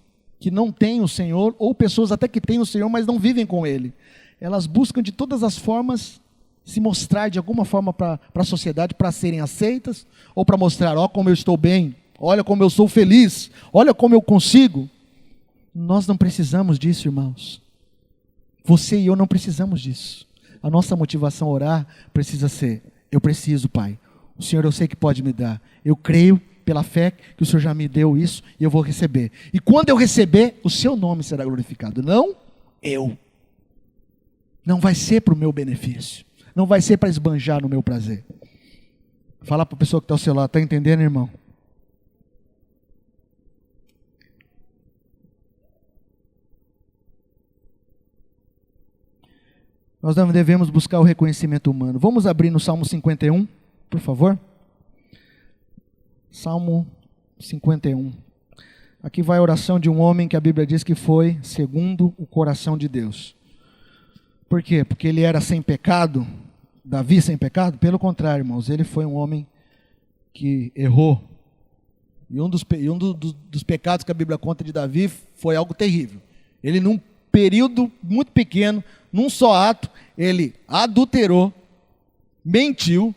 não têm o Senhor, ou pessoas até que têm o Senhor, mas não vivem com Ele. Elas buscam de todas as formas se mostrar de alguma forma para a sociedade, para serem aceitas, ou para mostrar, ó como eu estou bem, olha como eu sou feliz, olha como eu consigo. Nós não precisamos disso, irmãos. Você e eu não precisamos disso. A nossa motivação a orar precisa ser: eu preciso, Pai. O Senhor eu sei que pode me dar. Eu creio pela fé que o Senhor já me deu isso e eu vou receber. E quando eu receber, o seu nome será glorificado, não eu. Não vai ser para o meu benefício. Não vai ser para esbanjar no meu prazer. Fala para a pessoa que está ao seu lado, está entendendo, irmão? Nós não devemos buscar o reconhecimento humano. Vamos abrir no Salmo 51, por favor. Salmo 51. Aqui vai a oração de um homem que a Bíblia diz que foi segundo o coração de Deus. Por quê? Porque ele era sem pecado. Davi sem pecado? Pelo contrário, irmãos, ele foi um homem que errou. E um dos pecados que a Bíblia conta de Davi foi algo terrível. Ele, num período muito pequeno, num só ato, ele adulterou, mentiu,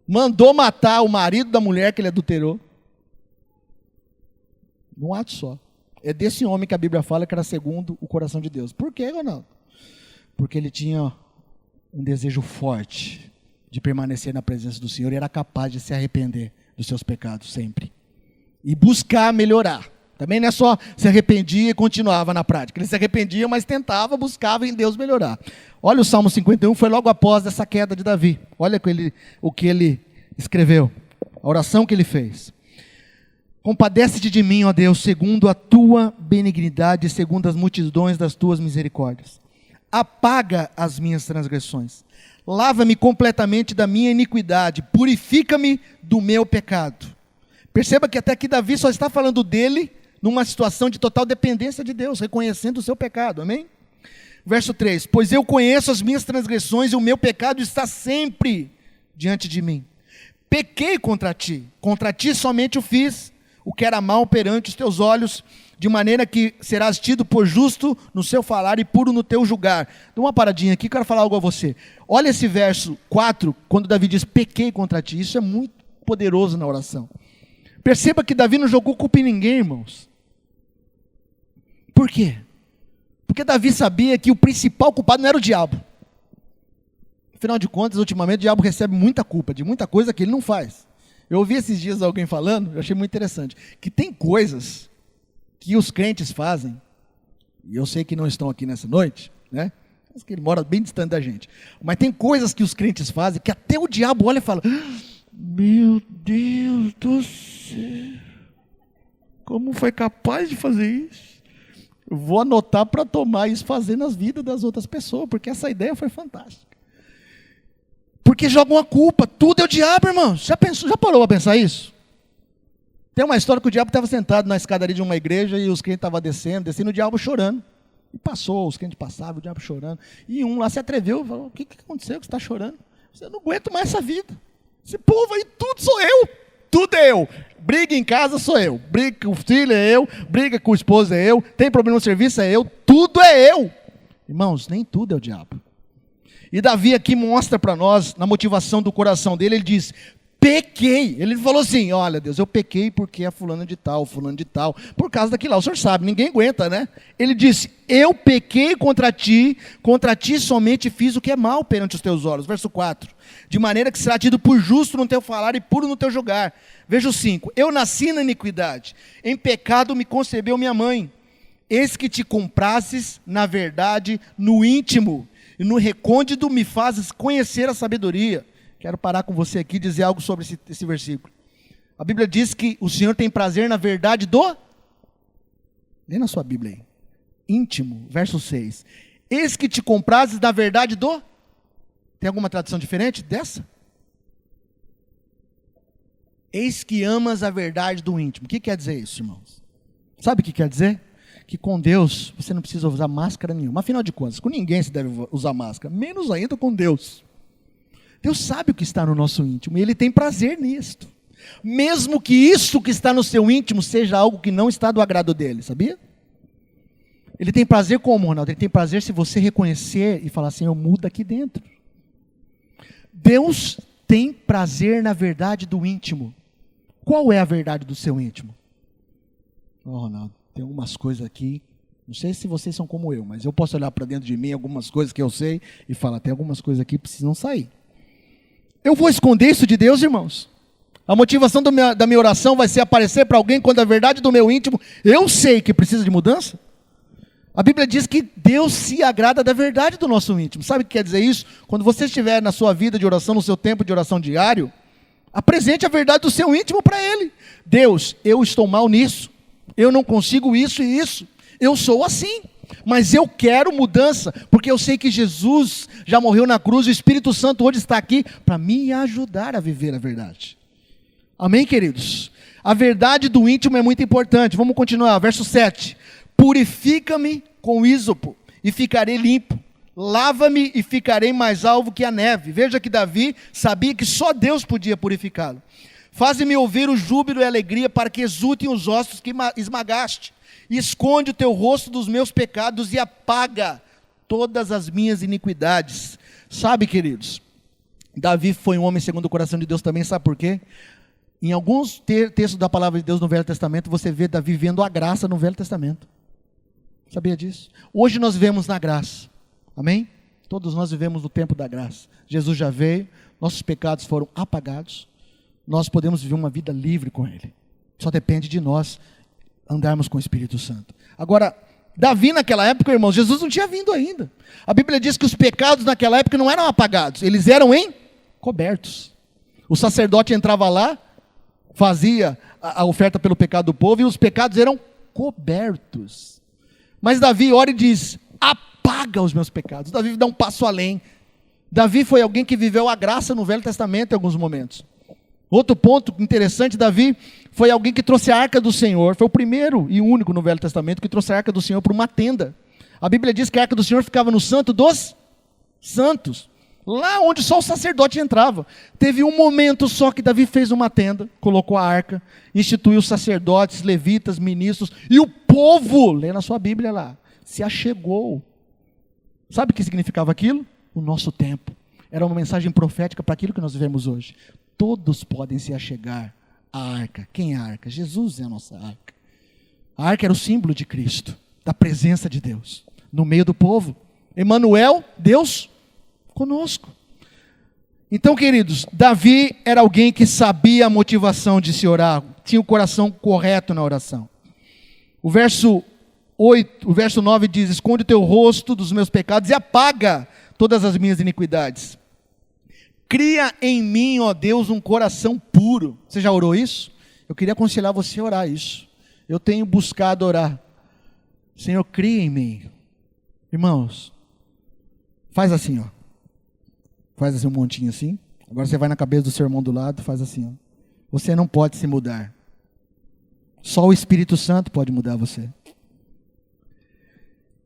mandou matar o marido da mulher que ele adulterou. Num ato só. É desse homem que a Bíblia fala que era segundo o coração de Deus. Por quê, Ronaldo? Porque ele tinha um desejo forte de permanecer na presença do Senhor e era capaz de se arrepender dos seus pecados sempre. E buscar melhorar. Também não é só se arrependia e continuava na prática. Ele se arrependia, mas tentava, buscava em Deus melhorar. Olha o Salmo 51, foi logo após essa queda de Davi. Olha o que ele escreveu, a oração que ele fez. Compadece-te de mim, ó Deus, segundo a tua benignidade, segundo as multidões das tuas misericórdias. Apaga as minhas transgressões. Lava-me completamente da minha iniquidade. Purifica-me do meu pecado. Perceba que até aqui Davi só está falando dele, numa situação de total dependência de Deus, reconhecendo o seu pecado, amém? Verso 3, pois eu conheço as minhas transgressões e o meu pecado está sempre diante de mim. Pequei contra ti somente o fiz, o que era mal perante os teus olhos, de maneira que serás tido por justo no seu falar e puro no teu julgar. Dá uma paradinha aqui, quero falar algo a você. Olha esse verso 4, quando Davi diz, pequei contra ti, isso é muito poderoso na oração. Perceba que Davi não jogou culpa em ninguém, irmãos. Por quê? Porque Davi sabia que o principal culpado não era o diabo. Afinal de contas, ultimamente o diabo recebe muita culpa de muita coisa que ele não faz. Eu ouvi esses dias alguém falando, eu achei muito interessante, que tem coisas que os crentes fazem, e eu sei que não estão aqui nessa noite, né? Mas que ele mora bem distante da gente. Mas tem coisas que os crentes fazem que até o diabo olha e fala, meu Deus do céu, como foi capaz de fazer isso? Eu vou anotar para tomar isso, fazer nas vidas das outras pessoas, porque essa ideia foi fantástica. Porque jogam a culpa, tudo é o diabo, irmão. Já parou para pensar isso? Tem uma história que o diabo estava sentado na escadaria de uma igreja e os crentes estavam descendo, o diabo chorando. E passou, os crentes passavam, o diabo chorando. E um lá se atreveu e falou, o que aconteceu que você está chorando? Eu não aguento mais essa vida. Esse povo aí, tudo sou eu. Tudo é eu. Briga em casa sou eu. Briga com o filho é eu. Briga com o esposo é eu. Tem problema no serviço é eu. Tudo é eu. Irmãos, nem tudo é o diabo. E Davi aqui mostra para nós, na motivação do coração dele, ele diz, pequei. Ele falou assim, olha Deus, eu pequei porque é fulano de tal, por causa daquilo lá. O senhor sabe, ninguém aguenta, né? Ele disse, eu pequei contra ti somente fiz o que é mal perante os teus olhos. Verso 4, de maneira que será tido por justo no teu falar e puro no teu julgar. Veja o 5, eu nasci na iniquidade, em pecado me concebeu minha mãe. Eis que te comprases, na verdade, no íntimo, e no recôndito me fazes conhecer a sabedoria. Quero parar com você aqui e dizer algo sobre esse versículo. A Bíblia diz que o Senhor tem prazer na verdade do... Lê na sua Bíblia aí. Íntimo, verso 6. Eis que te comprases na verdade do... Tem alguma tradução diferente dessa? Eis que amas a verdade do íntimo. O que quer dizer isso, irmãos? Sabe o que quer dizer? Que com Deus você não precisa usar máscara nenhuma. Afinal de contas, com ninguém se deve usar máscara, menos ainda com Deus. Deus sabe o que está no nosso íntimo e Ele tem prazer nisto. Mesmo que isso que está no seu íntimo seja algo que não está do agrado dEle, sabia? Ele tem prazer como, Ronaldo? Ele tem prazer se você reconhecer e falar assim, eu mudo aqui dentro. Deus tem prazer na verdade do íntimo. Qual é a verdade do seu íntimo? Ronaldo, tem algumas coisas aqui, não sei se vocês são como eu, mas eu posso olhar para dentro de mim algumas coisas que eu sei e falar, tem algumas coisas aqui que precisam sair. Eu vou esconder isso de Deus, irmãos? A motivação da minha oração vai ser aparecer para alguém quando a verdade do meu íntimo, eu sei que precisa de mudança? A Bíblia diz que Deus se agrada da verdade do nosso íntimo. Sabe o que quer dizer isso? Quando você estiver na sua vida de oração, no seu tempo de oração diário, apresente a verdade do seu íntimo para Ele. Deus, eu estou mal nisso. Eu não consigo isso e isso. Eu sou assim. Mas eu quero mudança, porque eu sei que Jesus já morreu na cruz, o Espírito Santo hoje está aqui para me ajudar a viver a verdade. Amém, queridos? A verdade do íntimo é muito importante. Vamos continuar, verso 7. Purifica-me com ísopo e ficarei limpo. Lava-me e ficarei mais alvo que a neve. Veja que Davi sabia que só Deus podia purificá-lo. Faze-me ouvir o júbilo e a alegria para que exultem os ossos que esmagaste. Esconde o teu rosto dos meus pecados e apaga todas as minhas iniquidades. Sabe, queridos, Davi foi um homem segundo o coração de Deus também, sabe por quê? Em alguns textos da palavra de Deus no Velho Testamento, você vê Davi vendo a graça no Velho Testamento. Sabia disso? Hoje nós vivemos na graça, amém? Todos nós vivemos no tempo da graça. Jesus já veio, nossos pecados foram apagados, nós podemos viver uma vida livre com Ele. Só depende de nós andarmos com o Espírito Santo. Agora, Davi naquela época, irmãos, Jesus não tinha vindo ainda. A Bíblia diz que os pecados naquela época não eram apagados, eles eram encobertos. O sacerdote entrava lá, fazia a oferta pelo pecado do povo e os pecados eram cobertos. Mas Davi ora e diz, apaga os meus pecados. Davi dá um passo além. Davi foi alguém que viveu a graça no Velho Testamento em alguns momentos. Outro ponto interessante, Davi foi alguém que trouxe a arca do Senhor, foi o primeiro e único no Velho Testamento que trouxe a arca do Senhor para uma tenda. A Bíblia diz que a arca do Senhor ficava no Santo dos Santos, lá onde só o sacerdote entrava. Teve um momento só que Davi fez uma tenda, colocou a arca, instituiu sacerdotes, levitas, ministros, e o povo, lê na sua Bíblia lá, se achegou. Sabe o que significava aquilo? O nosso tempo. Era uma mensagem profética para aquilo que nós vivemos hoje. Todos podem se achegar à arca. Quem é a arca? Jesus é a nossa arca. A arca era o símbolo de Cristo, da presença de Deus, no meio do povo. Emanuel, Deus conosco. Então, queridos, Davi era alguém que sabia a motivação de se orar, tinha o coração correto na oração. O verso 9 diz: esconde o teu rosto dos meus pecados e apaga todas as minhas iniquidades. Cria em mim, ó Deus, um coração puro. Você já orou isso? Eu queria aconselhar você a orar isso. Eu tenho buscado orar. Senhor, cria em mim. Irmãos, faz assim, ó. Faz assim um montinho assim. Agora você vai na cabeça do seu irmão do lado, faz assim, ó. Você não pode se mudar. Só o Espírito Santo pode mudar você.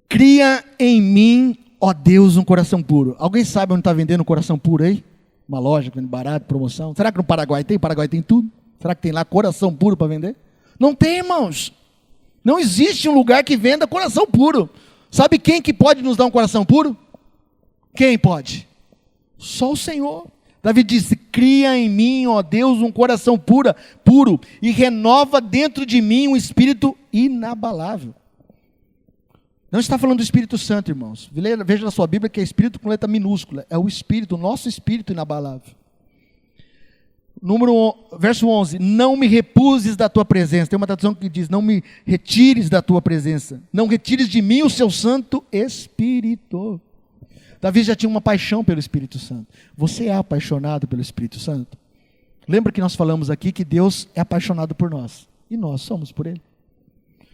Cria em mim, ó Deus, um coração puro. Alguém sabe onde está vendendo um coração puro aí? Uma loja, vende barato, promoção. Será que no Paraguai tem? Paraguai tem tudo. Será que tem lá coração puro para vender? Não tem, irmãos. Não existe um lugar que venda coração puro. Sabe quem que pode nos dar um coração puro? Quem pode? Só o Senhor. Davi disse: cria em mim, ó Deus, um coração puro, e renova dentro de mim um espírito inabalável. Não está falando do Espírito Santo, irmãos. Veja na sua Bíblia que é Espírito com letra minúscula. É o Espírito, o nosso Espírito inabalável. Verso 11. Não me repuses da tua presença. Tem uma tradução que diz: não me retires da tua presença. Não retires de mim o seu Santo Espírito. Davi já tinha uma paixão pelo Espírito Santo. Você é apaixonado pelo Espírito Santo? Lembra que nós falamos aqui que Deus é apaixonado por nós. E nós somos por Ele.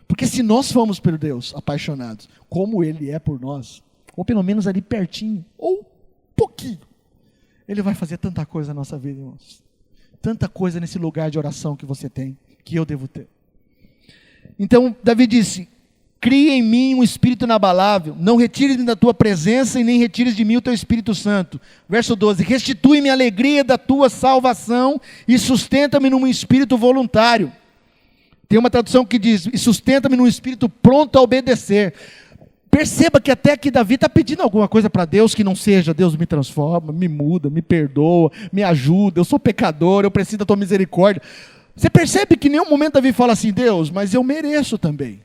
Porque se nós fomos por Deus apaixonados, como Ele é por nós, ou pelo menos ali pertinho, ou pouquinho, Ele vai fazer tanta coisa na nossa vida, irmãos. Tanta coisa nesse lugar de oração que você tem, que eu devo ter. Então, Davi disse: cria em mim um espírito inabalável, não retires da tua presença e nem retires de mim o teu Espírito Santo. Verso 12: restitui-me a alegria da tua salvação e sustenta-me num espírito voluntário. Tem uma tradução que diz: e sustenta-me num espírito pronto a obedecer. Perceba que até aqui Davi está pedindo alguma coisa para Deus que não seja: Deus me transforma, me muda, me perdoa, me ajuda, eu sou pecador, eu preciso da tua misericórdia. Você percebe que em nenhum momento Davi fala assim: Deus, mas eu mereço também.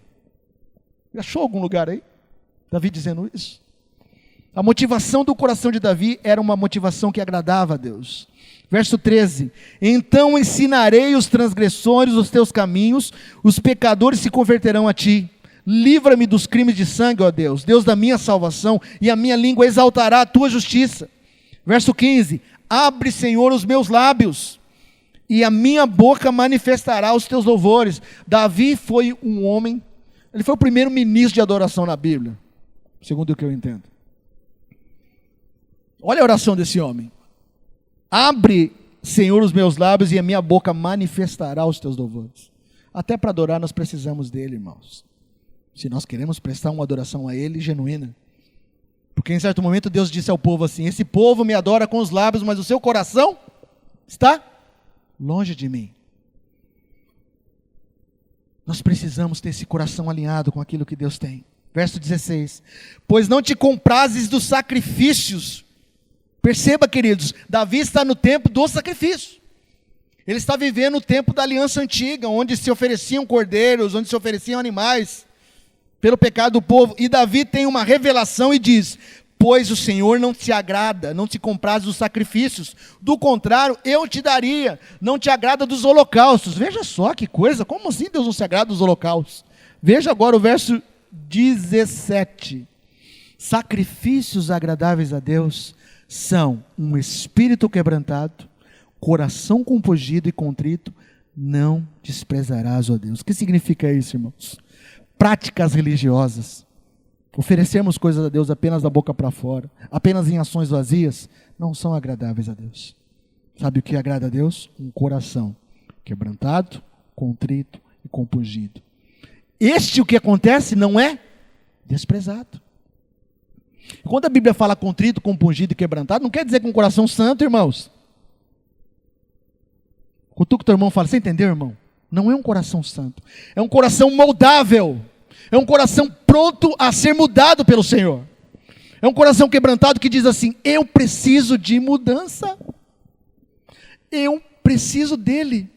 Achou algum lugar aí? Davi dizendo isso? A motivação do coração de Davi era uma motivação que agradava a Deus. Verso 13: então ensinarei os transgressores os teus caminhos, os pecadores se converterão a ti. Livra-me dos crimes de sangue, ó Deus, Deus da minha salvação, e a minha língua exaltará a tua justiça. Verso 15: abre, Senhor, os meus lábios, e a minha boca manifestará os teus louvores. Davi foi um homem, ele foi o primeiro ministro de adoração na Bíblia, segundo o que eu entendo. Olha a oração desse homem: abre, Senhor, os meus lábios, e a minha boca manifestará os teus louvores. Até para adorar nós precisamos dele, irmãos. Se nós queremos prestar uma adoração a Ele genuína. Porque em certo momento Deus disse ao povo assim: esse povo me adora com os lábios, mas o seu coração está longe de mim. Nós precisamos ter esse coração alinhado com aquilo que Deus tem. Verso 16: pois não te comprazes dos sacrifícios. Perceba, queridos, Davi está no tempo do sacrifício. Ele está vivendo o tempo da aliança antiga, onde se ofereciam cordeiros, onde se ofereciam animais, pelo pecado do povo. E Davi tem uma revelação e diz: pois o Senhor não te agrada, não te compraz dos sacrifícios, do contrário, eu te daria. Não te agrada dos holocaustos. Veja só que coisa, como assim Deus não se agrada dos holocaustos? Veja agora o verso 17: sacrifícios agradáveis a Deus são um espírito quebrantado, coração compungido e contrito, não desprezarás, ó Deus. O que significa isso, irmãos? Práticas religiosas, oferecermos coisas a Deus apenas da boca para fora, apenas em ações vazias, não são agradáveis a Deus. Sabe o que agrada a Deus? Um coração quebrantado, contrito e compungido. Este, o que acontece, não é desprezado. Quando a Bíblia fala contrito, compungido e quebrantado, não quer dizer com um coração santo, irmãos. Cutuca o teu irmão e fala, você entendeu, irmão? Não é um coração santo, é um coração moldável, é um coração pronto a ser mudado pelo Senhor. É um coração quebrantado que diz assim, eu preciso de mudança, eu preciso dele.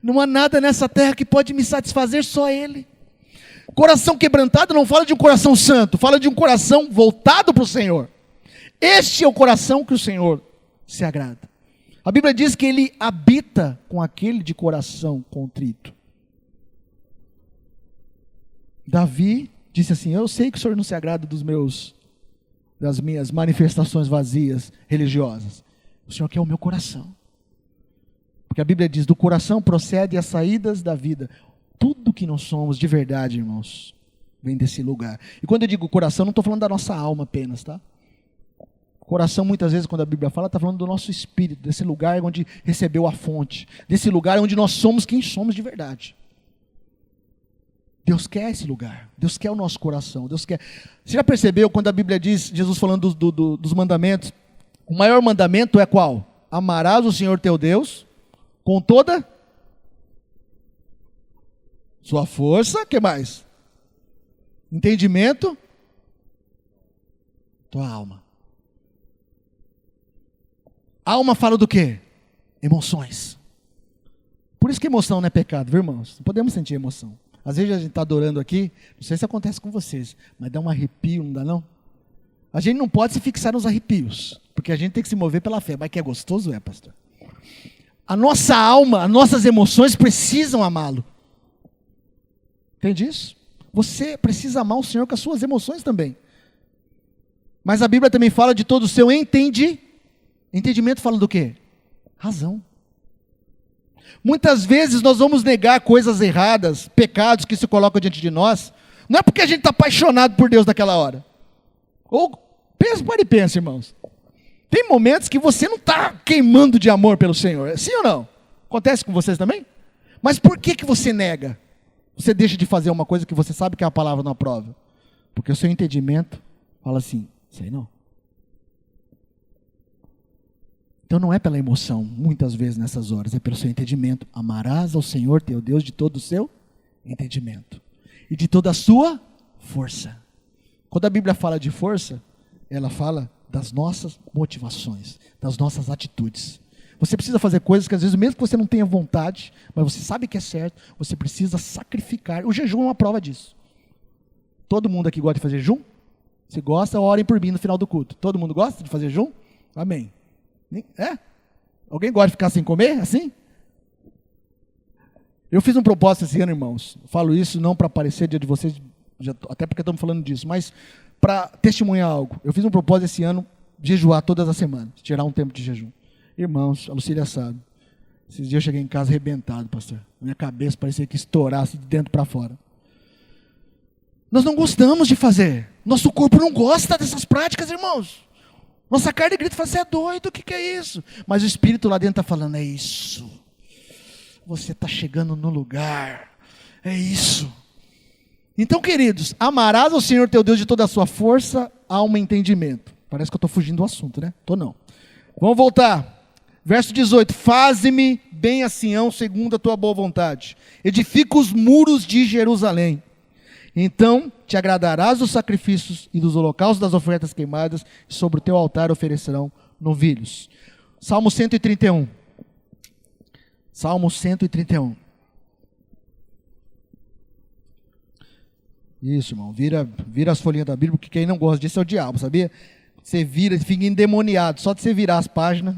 Não há nada nessa terra que pode me satisfazer, só ele. Coração quebrantado não fala de um coração santo, fala de um coração voltado para o Senhor. Este é o coração que o Senhor se agrada. A Bíblia diz que ele habita com aquele de coração contrito. Davi disse assim, eu sei que o Senhor não se agrada das minhas manifestações vazias religiosas. O Senhor quer o meu coração. Porque a Bíblia diz, do coração procede as saídas da vida. Tudo que nós somos de verdade, irmãos, vem desse lugar. E quando eu digo coração, não estou falando da nossa alma apenas, tá? Coração, muitas vezes, quando a Bíblia fala, está falando do nosso espírito, desse lugar onde recebeu a fonte, desse lugar onde nós somos quem somos de verdade. Deus quer esse lugar, Deus quer o nosso coração, Deus quer. Você já percebeu quando a Bíblia diz, Jesus falando dos mandamentos, o maior mandamento é qual? Amarás o Senhor teu Deus com toda sua força, o que mais? Entendimento, tua alma. Alma fala do quê? Emoções. Por isso que emoção não é pecado, viu, irmãos? Não podemos sentir emoção. Às vezes a gente está adorando aqui, não sei se acontece com vocês, mas dá um arrepio, não dá não? A gente não pode se fixar nos arrepios, porque a gente tem que se mover pela fé. Mas que é gostoso, é, pastor? A nossa alma, as nossas emoções precisam amá-lo. Entende isso? Você precisa amar o Senhor com as suas emoções também. Mas a Bíblia também fala de todo o seu entendimento. Entendimento fala do quê? Razão. Muitas vezes nós vamos negar coisas erradas, pecados que se colocam diante de nós, não é porque a gente está apaixonado por Deus naquela hora. Ou, pare e pensa, irmãos. Tem momentos que você não está queimando de amor pelo Senhor, sim ou não? Acontece com vocês também? Mas por que você nega? Você deixa de fazer uma coisa que você sabe que a palavra não aprova? Porque o seu entendimento fala assim, sei não. Então não é pela emoção, muitas vezes nessas horas, é pelo seu entendimento. Amarás ao Senhor teu Deus de todo o seu entendimento e de toda a sua força. Quando a Bíblia fala de força, ela fala das nossas motivações, das nossas atitudes. Você precisa fazer coisas que às vezes, mesmo que você não tenha vontade, mas você sabe que é certo, você precisa sacrificar. O jejum é uma prova disso. Todo mundo aqui gosta de fazer jejum? Se gosta, orem por mim no final do culto. Todo mundo gosta de fazer jejum? Amém. É? Alguém gosta de ficar sem comer, assim? Eu fiz um propósito esse ano, irmãos. Falo isso não para aparecer diante de vocês, até porque estamos falando disso, mas para testemunhar algo. Eu fiz um propósito esse ano, jejuar todas as semanas, tirar um tempo de jejum. Irmãos, a Lucília sabe. Esses dias eu cheguei em casa arrebentado, pastor. Minha cabeça parecia que estourasse de dentro para fora. Nós não gostamos de fazer. Nosso corpo não gosta dessas práticas, irmãos. Nossa carne grita e fala, você é doido, o que é isso? Mas o Espírito lá dentro está falando, é isso. Você está chegando no lugar. É isso. Então, queridos, amarás ao Senhor teu Deus de toda a sua força, alma e entendimento. Parece que eu estou fugindo do assunto, né? Estou não. Vamos voltar. Verso 18. Faze-me bem a Sião segundo a tua boa vontade. Edifica os muros de Jerusalém. Então te agradarás dos sacrifícios e dos holocaustos das ofertas queimadas, e sobre o teu altar oferecerão novilhos. Salmo 131. Salmo 131. Isso, irmão. Vira as folhinhas da Bíblia, porque quem não gosta disso é o diabo, sabia? Você vira e fica endemoniado. Só de você virar as páginas,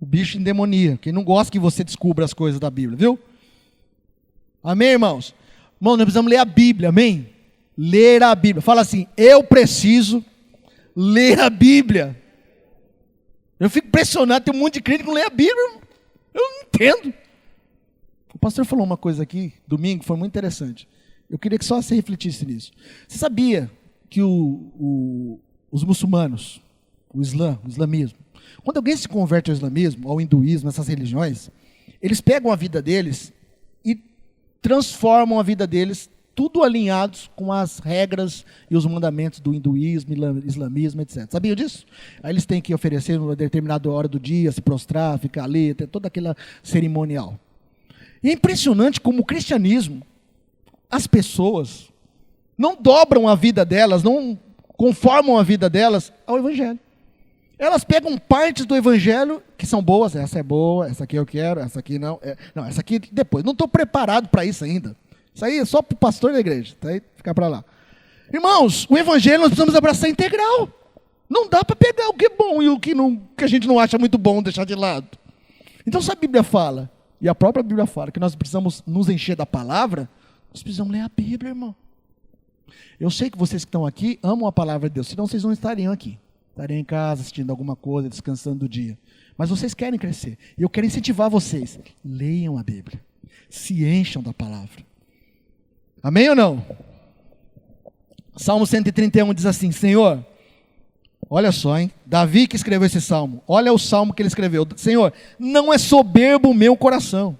o bicho endemonia. Quem não gosta que você descubra as coisas da Bíblia, viu? Amém, irmãos? Irmão, nós precisamos ler a Bíblia, amém? Ler a Bíblia. Fala assim, eu preciso ler a Bíblia. Eu fico impressionado, tem um monte de crente que não lê a Bíblia. Eu não entendo. O pastor falou uma coisa aqui, domingo, foi muito interessante. Eu queria que só você refletisse nisso. Você sabia que os muçulmanos, o islamismo, quando alguém se converte ao islamismo, ao hinduísmo, essas religiões, eles pegam a vida deles e transformam a vida deles, tudo alinhados com as regras e os mandamentos do hinduísmo, islamismo, etc. Sabiam disso? Aí eles têm que oferecer uma determinada hora do dia, se prostrar, ficar ali, ter toda aquela cerimonial. E é impressionante como o cristianismo, as pessoas não dobram a vida delas, não conformam a vida delas ao evangelho. Elas pegam partes do evangelho que são boas, essa é boa, essa aqui eu quero, essa aqui não, não, essa aqui depois. Não estou preparado para isso ainda. Isso aí é só para o pastor da igreja, tá aí, ficar para lá. Irmãos, o evangelho nós precisamos abraçar integral. Não dá para pegar o que é bom e o que, não, que a gente não acha muito bom, deixar de lado. Então se a Bíblia fala, e a própria Bíblia fala, que nós precisamos nos encher da palavra, nós precisamos ler a Bíblia, irmão. Eu sei que vocês que estão aqui amam a palavra de Deus, senão vocês não estariam aqui. Estariam em casa assistindo alguma coisa, descansando do dia. Mas vocês querem crescer. E eu quero incentivar vocês. Leiam a Bíblia. Se encham da palavra. Amém ou não? Salmo 131 diz assim: Senhor, olha só, hein? Davi que escreveu esse salmo. Olha o salmo que ele escreveu. Senhor, não é soberbo o meu coração,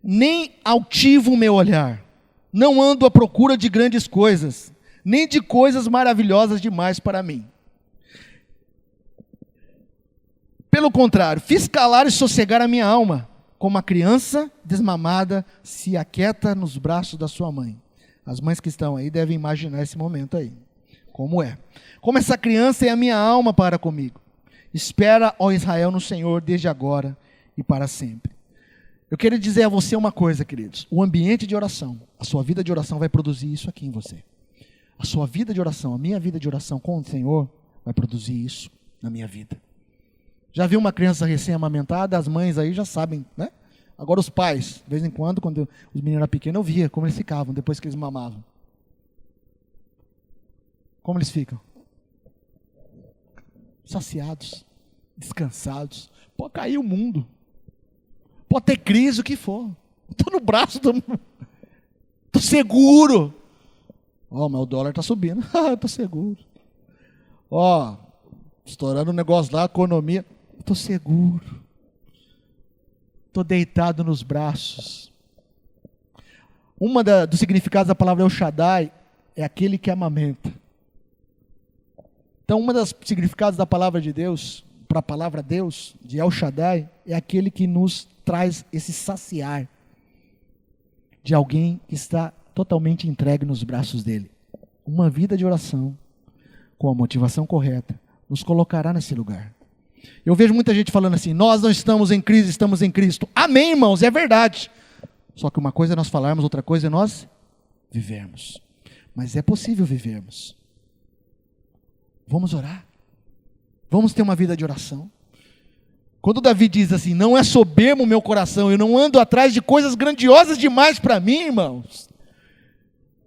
nem altivo o meu olhar. Não ando à procura de grandes coisas, nem de coisas maravilhosas demais para mim. Pelo contrário, fiz calar e sossegar a minha alma, como a criança desmamada se aquieta nos braços da sua mãe. As mães que estão aí devem imaginar esse momento aí. Como é? Como essa criança é a minha alma para comigo. Espera, ó Israel, no Senhor, desde agora e para sempre. Eu quero dizer a você uma coisa, queridos. O ambiente de oração, a sua vida de oração vai produzir isso aqui em você. A sua vida de oração, a minha vida de oração com o Senhor vai produzir isso na minha vida. Já viu uma criança recém-amamentada? As mães aí já sabem, né? Agora os pais, de vez em quando os meninos eram pequenos, eu via como eles ficavam depois que eles mamavam. Como eles ficam? Saciados, descansados. Pode cair o mundo. Pode ter crise, o que for. Estou no braço, estou seguro. Ó, mas o dólar está subindo. Estou seguro. Ó, estourando o negócio lá, a economia. Estou seguro. Estou deitado nos braços. Dos significados da palavra El Shaddai é aquele que amamenta. Então, uma das significados da palavra de Deus, para a palavra Deus, de El Shaddai, é aquele que nos traz esse saciar de alguém que está totalmente entregue nos braços dele. Uma vida de oração, com a motivação correta, nos colocará nesse lugar. Eu vejo muita gente falando assim: nós não estamos em crise, estamos em Cristo. Amém, irmãos, é verdade. Só que uma coisa é nós falarmos, outra coisa é nós vivermos. Mas é possível vivermos. Vamos orar. Vamos ter uma vida de oração. Quando Davi diz assim: não é soberbo o meu coração, eu não ando atrás de coisas grandiosas demais para mim, irmãos.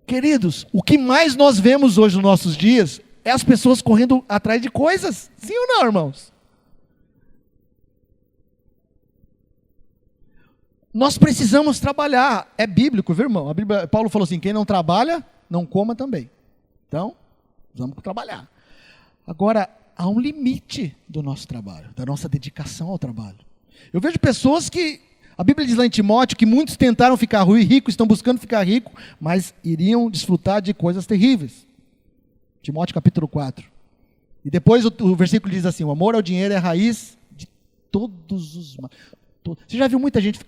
Queridos, o que mais nós vemos hoje nos nossos dias é as pessoas correndo atrás de coisas. Sim ou não, irmãos? Nós precisamos trabalhar. É bíblico, viu, irmão? A Bíblia, Paulo falou assim: quem não trabalha, não coma também. Então, vamos trabalhar. Agora, há um limite do nosso trabalho, da nossa dedicação ao trabalho. Eu vejo pessoas que, a Bíblia diz lá em Timóteo, que muitos tentaram ficar ricos, estão buscando ficar ricos, mas iriam desfrutar de coisas terríveis. Timóteo capítulo 4. E depois o versículo diz assim: o amor ao dinheiro é a raiz de todos os males. Você já viu muita gente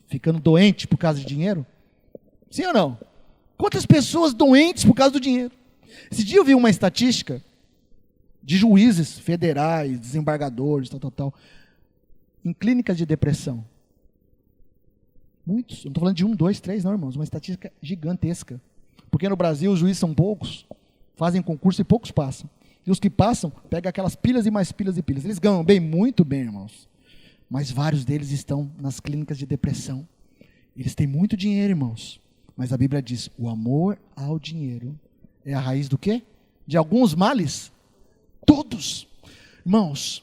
ficando doente por causa de dinheiro? Sim ou não? Quantas pessoas doentes por causa do dinheiro? Esse dia eu vi uma estatística de juízes federais, desembargadores, tal, em clínicas de depressão. Muitos, eu não estou falando de 1, 2, 3 não, irmãos, uma estatística gigantesca. Porque no Brasil os juízes são poucos, fazem concurso e poucos passam. E os que passam, pegam aquelas pilhas e mais pilhas e pilhas. Eles ganham bem, muito bem, irmãos. Mas vários deles estão nas clínicas de depressão. Eles têm muito dinheiro, irmãos. Mas a Bíblia diz: o amor ao dinheiro é a raiz do quê? De alguns males? Todos. Irmãos,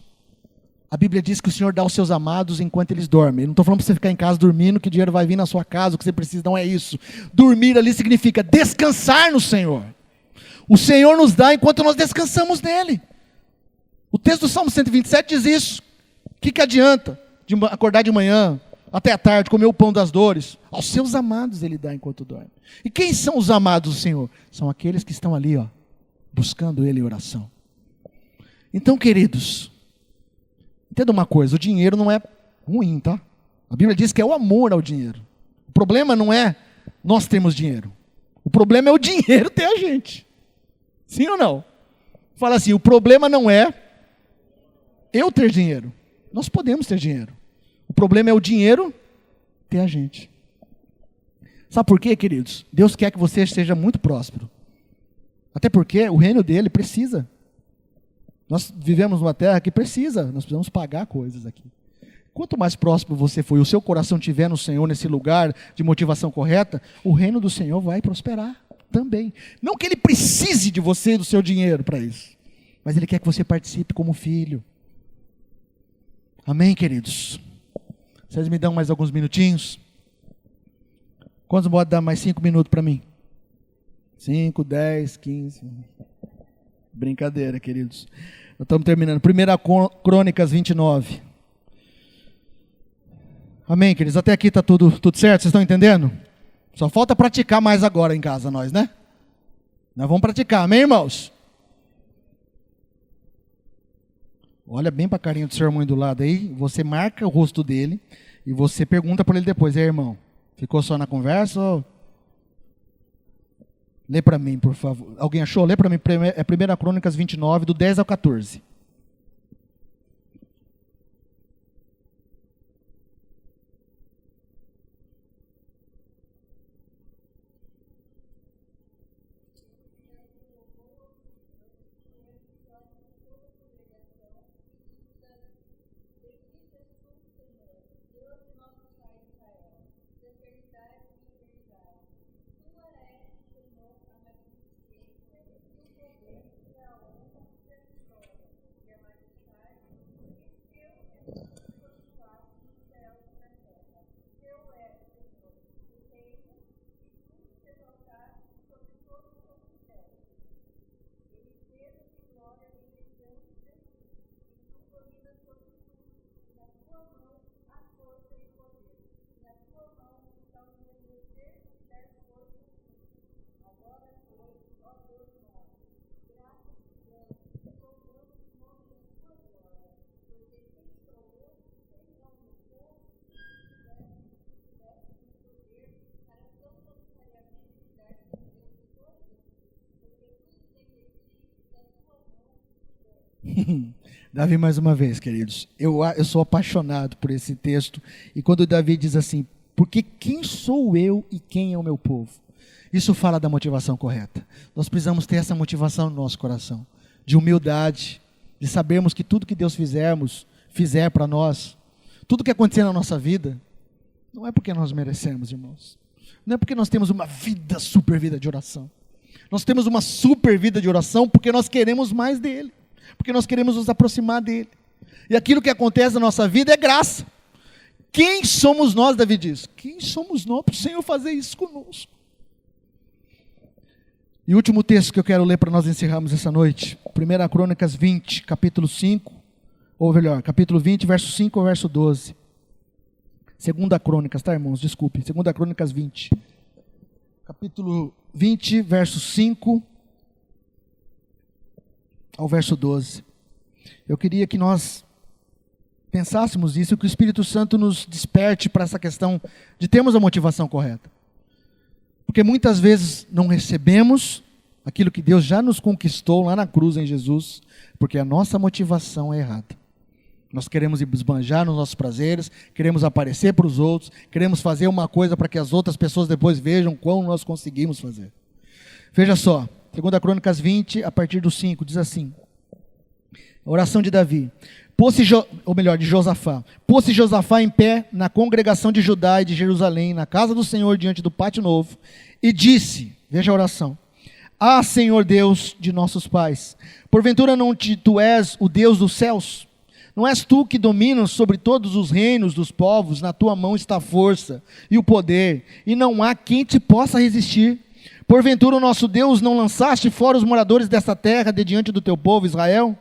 a Bíblia diz que o Senhor dá aos seus amados enquanto eles dormem. Eu não estou falando para você ficar em casa dormindo, que o dinheiro vai vir na sua casa, o que você precisa, não é isso. Dormir ali significa descansar no Senhor. O Senhor nos dá enquanto nós descansamos nele. O texto do Salmo 127 diz isso. O que adianta de acordar de manhã, até a tarde, comeu o pão das dores. Aos seus amados ele dá enquanto dorme. E quem são os amados do Senhor? São aqueles que estão ali, buscando ele em oração. Então, queridos, entenda uma coisa, o dinheiro não é ruim, tá? A Bíblia diz que é o amor ao dinheiro. O problema não é nós termos dinheiro. O problema é o dinheiro ter a gente. Sim ou não? Fala assim, o problema não é eu ter dinheiro. Nós podemos ter dinheiro. O problema é o dinheiro ter a gente. Sabe por quê, queridos? Deus quer que você seja muito próspero. Até porque o reino dele precisa. Nós vivemos numa terra que precisa. Nós precisamos pagar coisas aqui. Quanto mais próspero você for e o seu coração estiver no Senhor, nesse lugar de motivação correta, o reino do Senhor vai prosperar também. Não que ele precise de você e do seu dinheiro para isso, mas ele quer que você participe como filho. Amém, queridos? Vocês me dão mais alguns minutinhos? Quantos podem dar mais 5 minutos para mim? 5, 10, 15. Brincadeira, queridos. Nós estamos terminando. 1 Crônicas 29. Amém, queridos? Até aqui está tudo certo? Vocês estão entendendo? Só falta praticar mais agora em casa, nós, né? Nós vamos praticar, amém, irmãos? Olha bem para a carinha do seu irmão aí do lado aí. Você marca o rosto dele e você pergunta para ele depois. Irmão, ficou só na conversa ou... Lê para mim, por favor. Alguém achou? Lê para mim. É 1 Crônicas 29, do 10 ao 14. Davi mais uma vez, queridos. Eu sou apaixonado por esse texto. E quando Davi diz assim, porque quem sou eu e quem é o meu povo? Isso fala da motivação correta. Nós precisamos ter essa motivação no nosso coração. De humildade, de sabermos que tudo que Deus fizer para nós, tudo que acontecer na nossa vida, não é porque nós merecemos, irmãos. Não é porque nós temos uma super vida de oração. Nós temos uma super vida de oração porque nós queremos mais dele. Porque nós queremos nos aproximar dele. E aquilo que acontece na nossa vida é graça. Quem somos nós, Davi diz? Quem somos nós para o Senhor fazer isso conosco? E o último texto que eu quero ler para nós encerrarmos essa noite. 1 Crônicas 20, capítulo 5. Ou melhor, capítulo 20, verso 5 ao verso 12. 2 Crônicas, tá, irmãos? Desculpe. 2 Crônicas 20. Capítulo 20, verso 5 ao verso 12. Eu queria que nós pensássemos nisso, que o Espírito Santo nos desperte para essa questão de termos a motivação correta. Porque muitas vezes não recebemos aquilo que Deus já nos conquistou lá na cruz em Jesus, porque a nossa motivação é errada. Nós queremos esbanjar nos nossos prazeres, queremos aparecer para os outros, queremos fazer uma coisa para que as outras pessoas depois vejam como nós conseguimos fazer. Veja só, 2 Crônicas 20, a partir do 5, diz assim, a oração de Davi, de Josafá, pôs-se Josafá em pé na congregação de Judá e de Jerusalém, na casa do Senhor, diante do pátio novo, e disse, veja a oração, ah, Senhor Deus de nossos pais, porventura não tu és o Deus dos céus? Não és tu que dominas sobre todos os reinos dos povos, na tua mão está a força e o poder, e não há quem te possa resistir. Porventura o nosso Deus não lançaste fora os moradores desta terra de diante do teu povo Israel?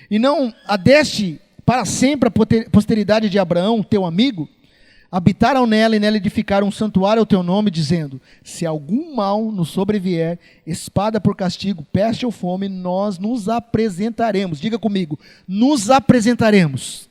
E não adeste para sempre a posteridade de Abraão, teu amigo? habitaram nela e nela edificaram um santuário ao teu nome, dizendo: se algum mal nos sobrevier, espada por castigo, peste ou fome, nós nos apresentaremos. Diga comigo, nos apresentaremos.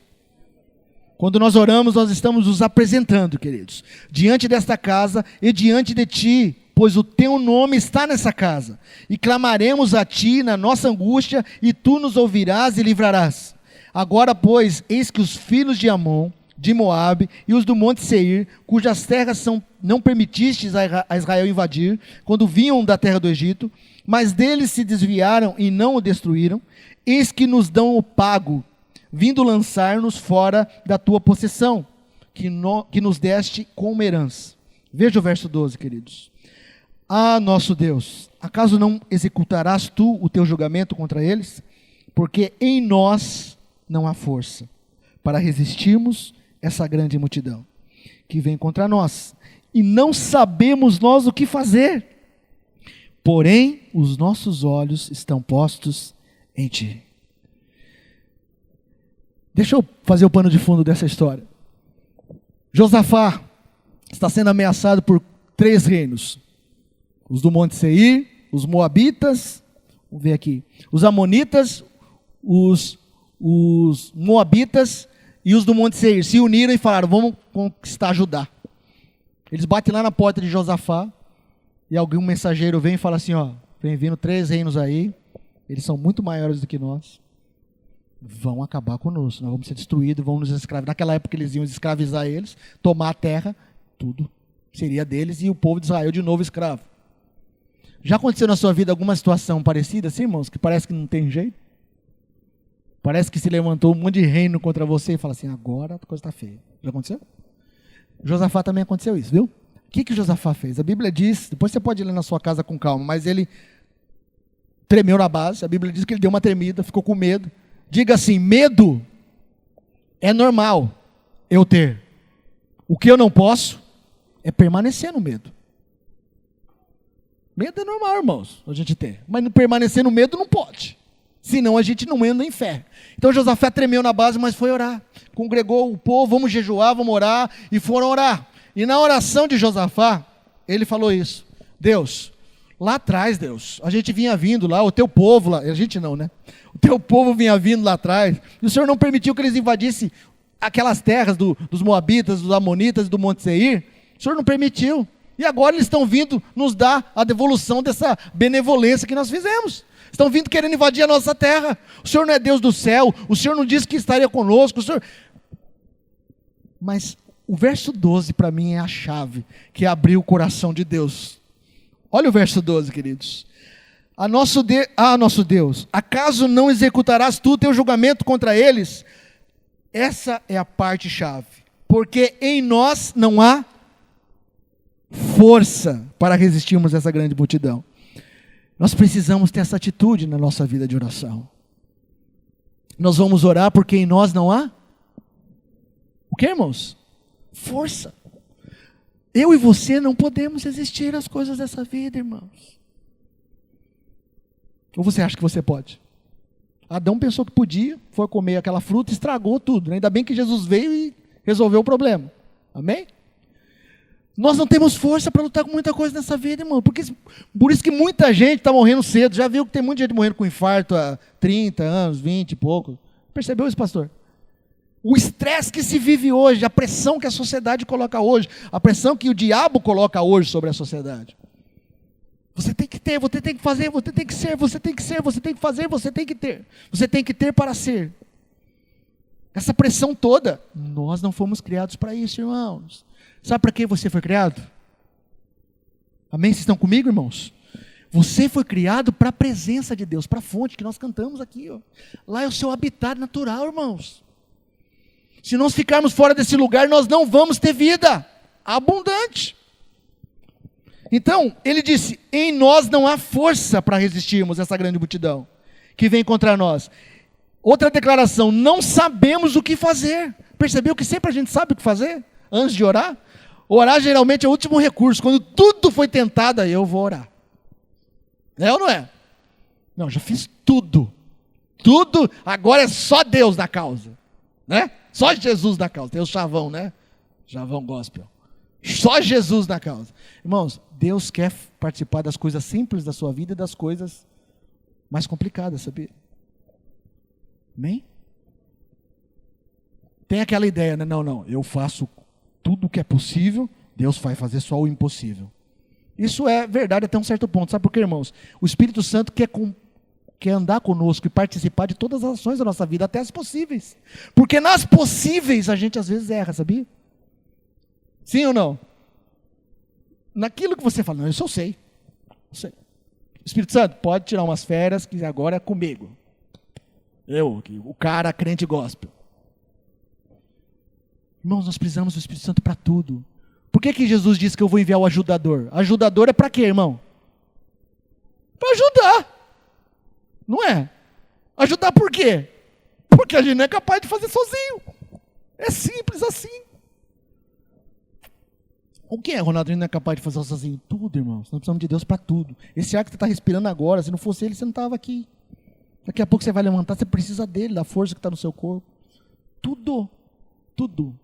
Quando nós oramos, nós estamos nos apresentando, queridos, diante desta casa e diante de ti, pois o teu nome está nessa casa. E clamaremos a ti na nossa angústia, e tu nos ouvirás e livrarás. Agora, pois, eis que os filhos de Amon, de Moabe e os do monte Seir, cujas terras não permitistes a Israel invadir, quando vinham da terra do Egito, mas deles se desviaram e não o destruíram, eis que nos dão o pago, vindo lançar-nos fora da tua possessão, que nos deste como herança. Veja o verso 12, queridos. Ah, nosso Deus, acaso não executarás tu o teu julgamento contra eles? Porque em nós não há força para resistirmos essa grande multidão que vem contra nós, e não sabemos nós o que fazer. Porém, os nossos olhos estão postos em ti. Deixa eu fazer o pano de fundo dessa história. Josafá está sendo ameaçado por 3 reinos. Os do monte Seir, os moabitas, vamos ver aqui, os amonitas, os moabitas e os do monte Seir se uniram e falaram: vamos conquistar Judá. Eles batem lá na porta de Josafá e algum mensageiro vem e fala assim: ó, vem vindo 3 reinos aí, eles são muito maiores do que nós, vão acabar conosco, nós vamos ser destruídos, vão nos escravizar. Naquela época eles iam escravizar eles, tomar a terra, tudo seria deles, e o povo de Israel de novo escravo. Já aconteceu na sua vida alguma situação parecida assim, irmãos, que parece que não tem jeito? Parece que se levantou um monte de reino contra você e fala assim: agora a coisa está feia. Já aconteceu? Josafá também aconteceu isso, viu? O que Josafá fez? A Bíblia diz, depois você pode ler na sua casa com calma, mas ele tremeu na base. A Bíblia diz que ele deu uma tremida, ficou com medo. Diga assim: medo é normal eu ter. O que eu não posso é permanecer no medo. Medo é normal, irmãos, a gente ter. Mas permanecer no medo não pode. Senão a gente não entra em fé. Então Josafá tremeu na base, mas foi orar. Congregou o povo: vamos jejuar, vamos orar. E foram orar. E na oração de Josafá, ele falou isso: Deus, lá atrás, Deus, a gente vinha vindo lá, o teu povo lá, a gente não, né? O teu povo vinha vindo lá atrás, e o Senhor não permitiu que eles invadissem aquelas terras dos moabitas, dos amonitas e do monte Seir. O Senhor não permitiu. E agora eles estão vindo nos dar a devolução dessa benevolência que nós fizemos. Estão vindo querendo invadir a nossa terra. O Senhor não é Deus do céu, o Senhor não disse que estaria conosco, o Senhor... Mas o verso 12 para mim é a chave que abriu o coração de Deus. Olha o verso 12, queridos. Nosso Deus, acaso não executarás tu teu julgamento contra eles? Essa é a parte chave. Porque em nós não há força para resistirmos a essa grande multidão. Nós precisamos ter essa atitude na nossa vida de oração. Nós vamos orar porque em nós não há o que, irmãos? Força. Eu e você não podemos resistir às coisas dessa vida, irmãos. Ou você acha que você pode? Adão pensou que podia, foi comer aquela fruta e estragou tudo. Ainda bem que Jesus veio e resolveu o problema. Amém? Nós não temos força para lutar com muita coisa nessa vida, irmão. Por isso que muita gente está morrendo cedo. Já viu que tem muita gente morrendo com infarto há 30 anos, 20 e pouco. Percebeu isso, pastor? O estresse que se vive hoje, a pressão que a sociedade coloca hoje, a pressão que o diabo coloca hoje sobre a sociedade. Você tem que ter, você tem que fazer, você tem que ser, você tem que ser, você tem que fazer, você tem que ter. Você tem que ter para ser. Essa pressão toda, nós não fomos criados para isso, irmãos. Sabe para que você foi criado? Amém? Vocês estão comigo, irmãos? Você foi criado para a presença de Deus, para a fonte que nós cantamos aqui. Ó. Lá é o seu habitat natural, irmãos. Se nós ficarmos fora desse lugar, nós não vamos ter vida abundante. Então, ele disse: em nós não há força para resistirmos essa grande multidão que vem contra nós. Outra declaração: não sabemos o que fazer. Percebeu que sempre a gente sabe o que fazer antes de orar? Orar geralmente é o último recurso. Quando tudo foi tentado, aí eu vou orar. É ou não é? Não, já fiz tudo. Tudo, agora é só Deus na causa. Né? Só Jesus na causa. Tem o chavão, né? Javão Gospel. Só Jesus na causa. Irmãos, Deus quer participar das coisas simples da sua vida e das coisas mais complicadas, sabia? Amém? Tem aquela ideia, né? Não, eu faço tudo o que é possível, Deus vai fazer só o impossível. Isso é verdade até um certo ponto. Sabe por quê, irmãos? O Espírito Santo quer andar conosco e participar de todas as ações da nossa vida, até as possíveis. Porque nas possíveis a gente às vezes erra, sabia? Sim ou não? Naquilo que você fala, não, isso eu sei. Espírito Santo, pode tirar umas férias que agora é comigo. Eu, o cara crente gospel. Irmãos, nós precisamos do Espírito Santo para tudo. Por que Jesus disse que eu vou enviar o ajudador? Ajudador é para quê, irmão? Para ajudar. Não é? Ajudar por quê? Porque a gente não é capaz de fazer sozinho. É simples assim. O que é, Ronaldo? A gente não é capaz de fazer sozinho? Tudo, irmãos. Nós precisamos de Deus para tudo. Esse ar que você está respirando agora, se não fosse Ele, você não estava aqui. Daqui a pouco você vai levantar, você precisa dele, da força que está no seu corpo. Tudo. Tudo.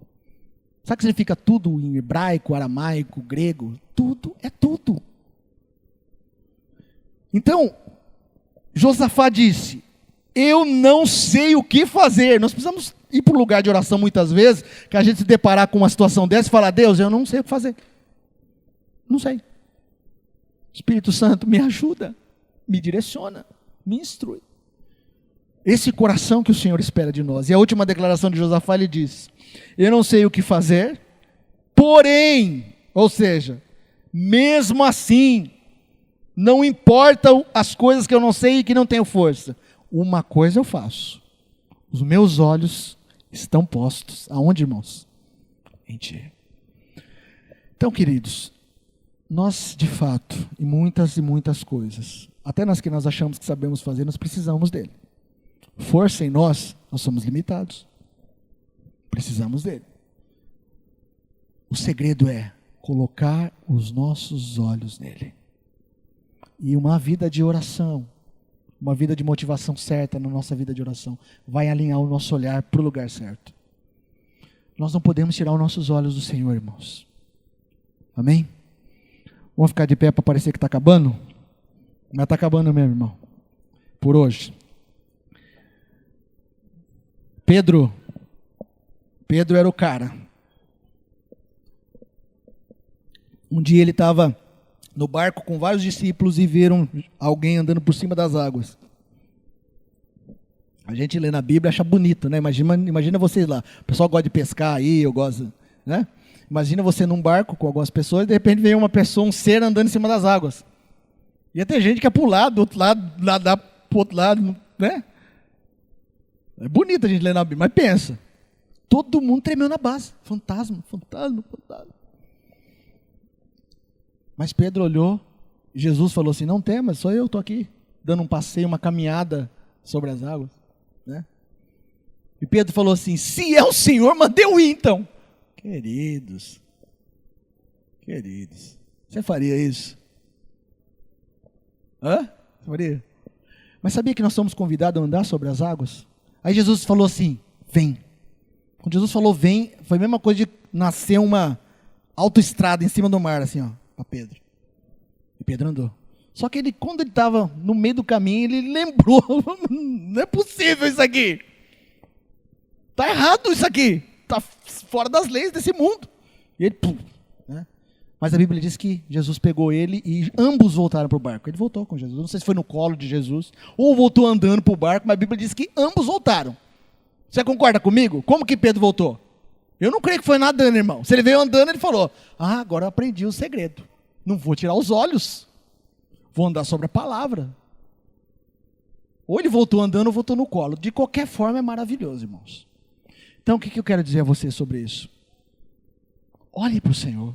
Sabe o que significa tudo em hebraico, aramaico, grego? Tudo é tudo. Então, Josafá disse, eu não sei o que fazer. Nós precisamos ir para o lugar de oração muitas vezes, que a gente se deparar com uma situação dessa e falar, Deus, eu não sei o que fazer. Não sei. Espírito Santo, me ajuda, me direciona, me instrui. Esse coração que o Senhor espera de nós. E a última declaração de Josafá, ele diz, eu não sei o que fazer, porém, ou seja, mesmo assim, não importam as coisas que eu não sei e que não tenho força. Uma coisa eu faço. Os meus olhos estão postos. Aonde, irmãos? Em Ti. Então, queridos, nós, de fato, em muitas coisas, até nas que nós achamos que sabemos fazer, nós precisamos dele. Força em nós somos limitados. Precisamos dele. O segredo é colocar os nossos olhos nele. E uma vida de oração, uma vida de motivação certa na nossa vida de oração, vai alinhar o nosso olhar para o lugar certo. Nós não podemos tirar os nossos olhos do Senhor, irmãos. Amém? Vamos ficar de pé para parecer que está acabando? Mas está acabando mesmo, irmão. Por hoje. Pedro era o cara. Um dia ele estava no barco com vários discípulos e viram alguém andando por cima das águas. A gente lê na Bíblia e acha bonito, né? Imagina vocês lá. O pessoal gosta de pescar aí, eu gosto, né? Imagina você num barco com algumas pessoas e de repente vem uma pessoa, um ser andando em cima das águas. Ia ter gente que ia pular do outro lado, nadar pro outro lado, né? É bonito a gente ler na Bíblia, mas pensa. Todo mundo tremeu na base. Fantasma. Mas Pedro olhou, e Jesus falou assim, não temas, só eu estou aqui, dando um passeio, uma caminhada sobre as águas. Né? E Pedro falou assim, se é o Senhor, manda eu ir então. Queridos, você faria isso? Você faria? Mas sabia que nós somos convidados a andar sobre as águas? Aí Jesus falou assim, vem. Quando Jesus falou vem, foi a mesma coisa de nascer uma autoestrada em cima do mar, assim, ó, para Pedro. E Pedro andou. Só que quando ele estava no meio do caminho, ele lembrou, não é possível isso aqui. Está errado isso aqui. Está fora das leis desse mundo. E ele, pum, né? Mas a Bíblia diz que Jesus pegou ele e ambos voltaram para o barco. Ele voltou com Jesus. Não sei se foi no colo de Jesus ou voltou andando para o barco, mas a Bíblia diz que ambos voltaram. Você concorda comigo? Como que Pedro voltou? Eu não creio que foi nadando, irmão. Se ele veio andando, ele falou, agora eu aprendi o segredo. Não vou tirar os olhos. Vou andar sobre a palavra. Ou ele voltou andando ou voltou no colo. De qualquer forma é maravilhoso, irmãos. Então o que eu quero dizer a você sobre isso? Olhe para o Senhor.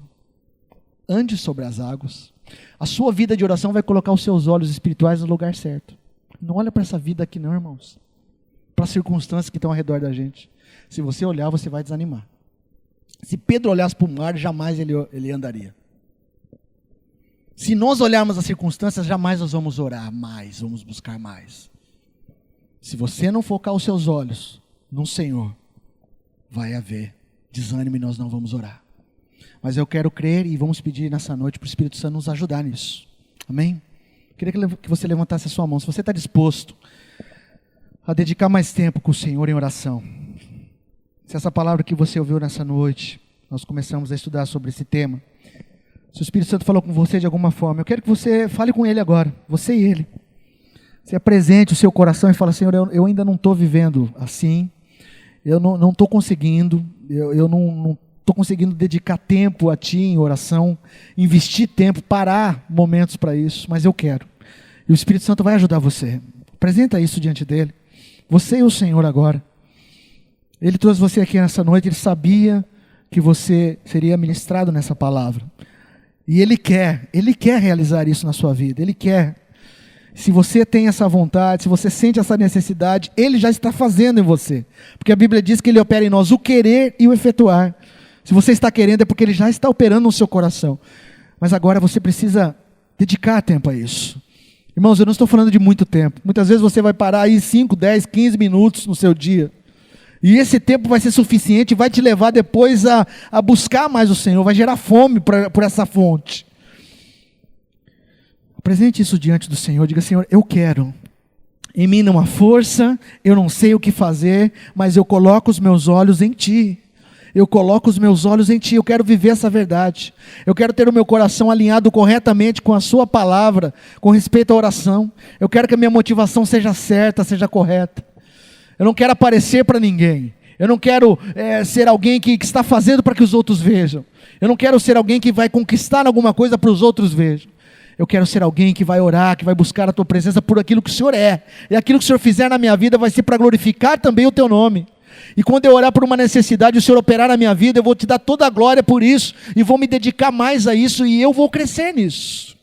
Ande sobre as águas. A sua vida de oração vai colocar os seus olhos espirituais no lugar certo. Não olha para essa vida aqui não, irmãos. Para as circunstâncias que estão ao redor da gente. Se você olhar, você vai desanimar. Se Pedro olhasse para o mar, jamais ele andaria. Se nós olharmos as circunstâncias, jamais nós vamos orar mais, vamos buscar mais. Se você não focar os seus olhos no Senhor, vai haver desânimo e nós não vamos orar. Mas eu quero crer e vamos pedir nessa noite para o Espírito Santo nos ajudar nisso. Amém? Queria que você levantasse a sua mão. Se você está disposto a dedicar mais tempo com o Senhor em oração. Se essa palavra que você ouviu nessa noite, nós começamos a estudar sobre esse tema. Se o Espírito Santo falou com você de alguma forma, eu quero que você fale com Ele agora, você e Ele. Você apresente o seu coração e fala: Senhor, eu ainda não estou vivendo assim, eu não estou conseguindo, eu não estou conseguindo dedicar tempo a Ti em oração, investir tempo, parar momentos para isso, mas eu quero. E o Espírito Santo vai ajudar você. Apresenta isso diante dEle, você e o Senhor agora. Ele trouxe você aqui nessa noite, Ele sabia que você seria ministrado nessa palavra. E Ele quer realizar isso na sua vida, Ele quer. Se você tem essa vontade, se você sente essa necessidade, Ele já está fazendo em você. Porque a Bíblia diz que Ele opera em nós o querer e o efetuar. Se você está querendo é porque Ele já está operando no seu coração. Mas agora você precisa dedicar tempo a isso. Irmãos, eu não estou falando de muito tempo. Muitas vezes você vai parar aí 5, 10, 15 minutos no seu dia. E esse tempo vai ser suficiente, vai te levar depois a buscar mais o Senhor, vai gerar fome por essa fonte. Apresente isso diante do Senhor, diga: Senhor, eu quero. Em mim não há força, eu não sei o que fazer, mas eu coloco os meus olhos em Ti. Eu coloco os meus olhos em Ti, eu quero viver essa verdade. Eu quero ter o meu coração alinhado corretamente com a Sua palavra, com respeito à oração. Eu quero que a minha motivação seja certa, seja correta. Eu não quero aparecer para ninguém. Eu não quero ser alguém que está fazendo para que os outros vejam. Eu não quero ser alguém que vai conquistar alguma coisa para os outros vejam. Eu quero ser alguém que vai orar, que vai buscar a Tua presença por aquilo que o Senhor é. E aquilo que o Senhor fizer na minha vida vai ser para glorificar também o Teu nome. E quando eu orar por uma necessidade, o Senhor operar na minha vida, eu vou Te dar toda a glória por isso. E vou me dedicar mais a isso e eu vou crescer nisso.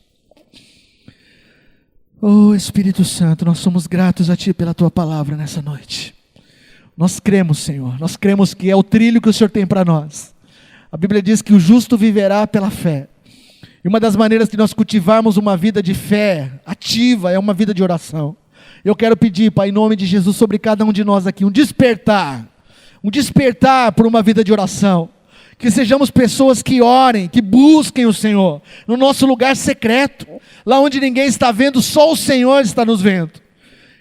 Oh Espírito Santo, nós somos gratos a Ti pela Tua palavra nessa noite. Nós cremos, Senhor, nós cremos que é o trilho que o Senhor tem para nós. A Bíblia diz que o justo viverá pela fé. E uma das maneiras de nós cultivarmos uma vida de fé ativa é uma vida de oração. Eu quero pedir, Pai, em nome de Jesus, sobre cada um de nós aqui, um despertar por uma vida de oração. Que sejamos pessoas que orem, que busquem o Senhor, no nosso lugar secreto, lá onde ninguém está vendo, só o Senhor está nos vendo.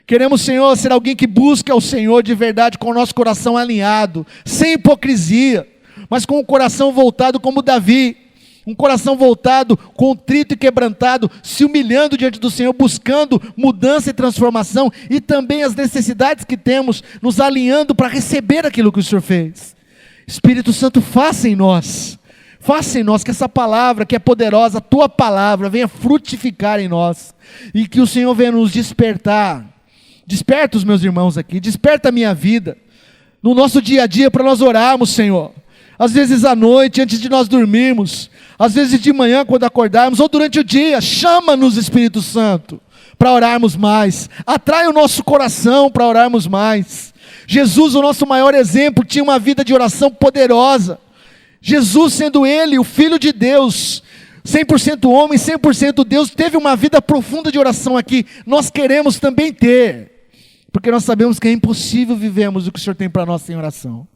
Queremos, Senhor, ser alguém que busca o Senhor de verdade, com o nosso coração alinhado, sem hipocrisia, mas com o coração voltado como Davi, um coração voltado, contrito e quebrantado, se humilhando diante do Senhor, buscando mudança e transformação, e também as necessidades que temos, nos alinhando para receber aquilo que o Senhor fez. Espírito Santo, faça em nós que essa palavra que é poderosa, a Tua palavra, venha frutificar em nós, e que o Senhor venha nos despertar. Desperta os meus irmãos aqui, desperta a minha vida, no nosso dia a dia, para nós orarmos, Senhor. Às vezes à noite, antes de nós dormirmos, às vezes de manhã quando acordarmos, ou durante o dia, chama-nos, Espírito Santo, para orarmos mais. Atrai o nosso coração para orarmos mais. Jesus, o nosso maior exemplo, tinha uma vida de oração poderosa. Jesus, sendo Ele o Filho de Deus, 100% homem, 100% Deus, teve uma vida profunda de oração aqui. Nós queremos também ter, porque nós sabemos que é impossível vivermos o que o Senhor tem para nós sem oração.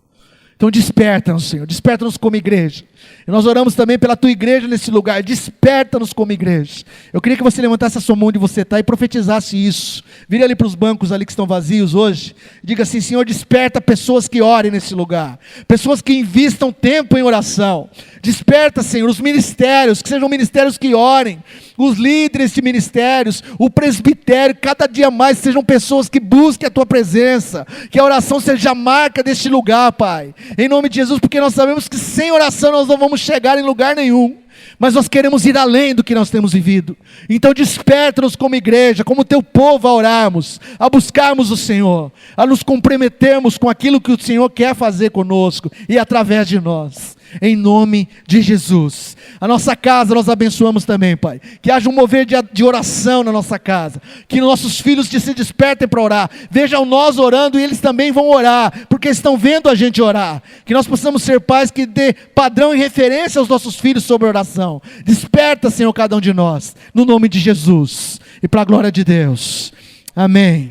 Então desperta-nos, Senhor, desperta-nos como igreja. E nós oramos também pela Tua igreja nesse lugar, desperta-nos como igreja. Eu queria que você levantasse a sua mão onde você está e profetizasse isso. Vire ali para os bancos ali que estão vazios hoje, e diga assim: Senhor, desperta pessoas que orem nesse lugar, pessoas que invistam tempo em oração. Desperta, Senhor, os ministérios, que sejam ministérios que orem, os líderes de ministérios, o presbitério, cada dia mais sejam pessoas que busquem a Tua presença, que a oração seja a marca deste lugar, Pai, em nome de Jesus, porque nós sabemos que sem oração nós não vamos chegar em lugar nenhum, mas nós queremos ir além do que nós temos vivido. Então desperta-nos como igreja, como Teu povo, a orarmos, a buscarmos o Senhor, a nos comprometermos com aquilo que o Senhor quer fazer conosco e através de nós. Em nome de Jesus. A nossa casa nós abençoamos também, Pai. Que haja um mover de oração na nossa casa. Que nossos filhos se despertem para orar. Vejam nós orando e eles também vão orar, porque estão vendo a gente orar. Que nós possamos ser pais que dê padrão e referência aos nossos filhos sobre oração. Desperta, Senhor, cada um de nós. No nome de Jesus. E para a glória de Deus. Amém.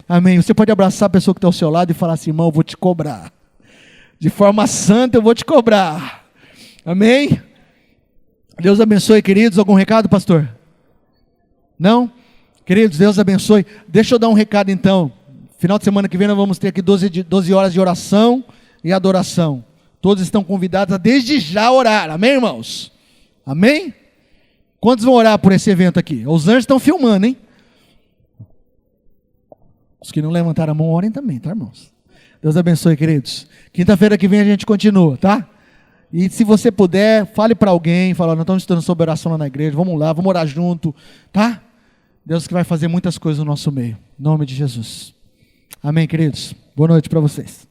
Amém. Você pode abraçar a pessoa que está ao seu lado e falar assim: irmão, eu vou te cobrar. De forma santa eu vou te cobrar. Amém? Deus abençoe, queridos. Algum recado, pastor? Não? Queridos, Deus abençoe. Deixa eu dar um recado então. Final de semana que vem nós vamos ter aqui 12 horas de oração e adoração. Todos estão convidados a desde já orar. Amém, irmãos? Amém? Quantos vão orar por esse evento aqui? Os anjos estão filmando, hein? Os que não levantaram a mão, orem também, tá, irmãos? Deus abençoe, queridos. Quinta-feira que vem a gente continua, tá? E se você puder, fale para alguém, fala, nós estamos estudando sobre oração lá na igreja, vamos lá, vamos orar junto, tá? Deus que vai fazer muitas coisas no nosso meio. Em nome de Jesus. Amém, queridos? Boa noite para vocês.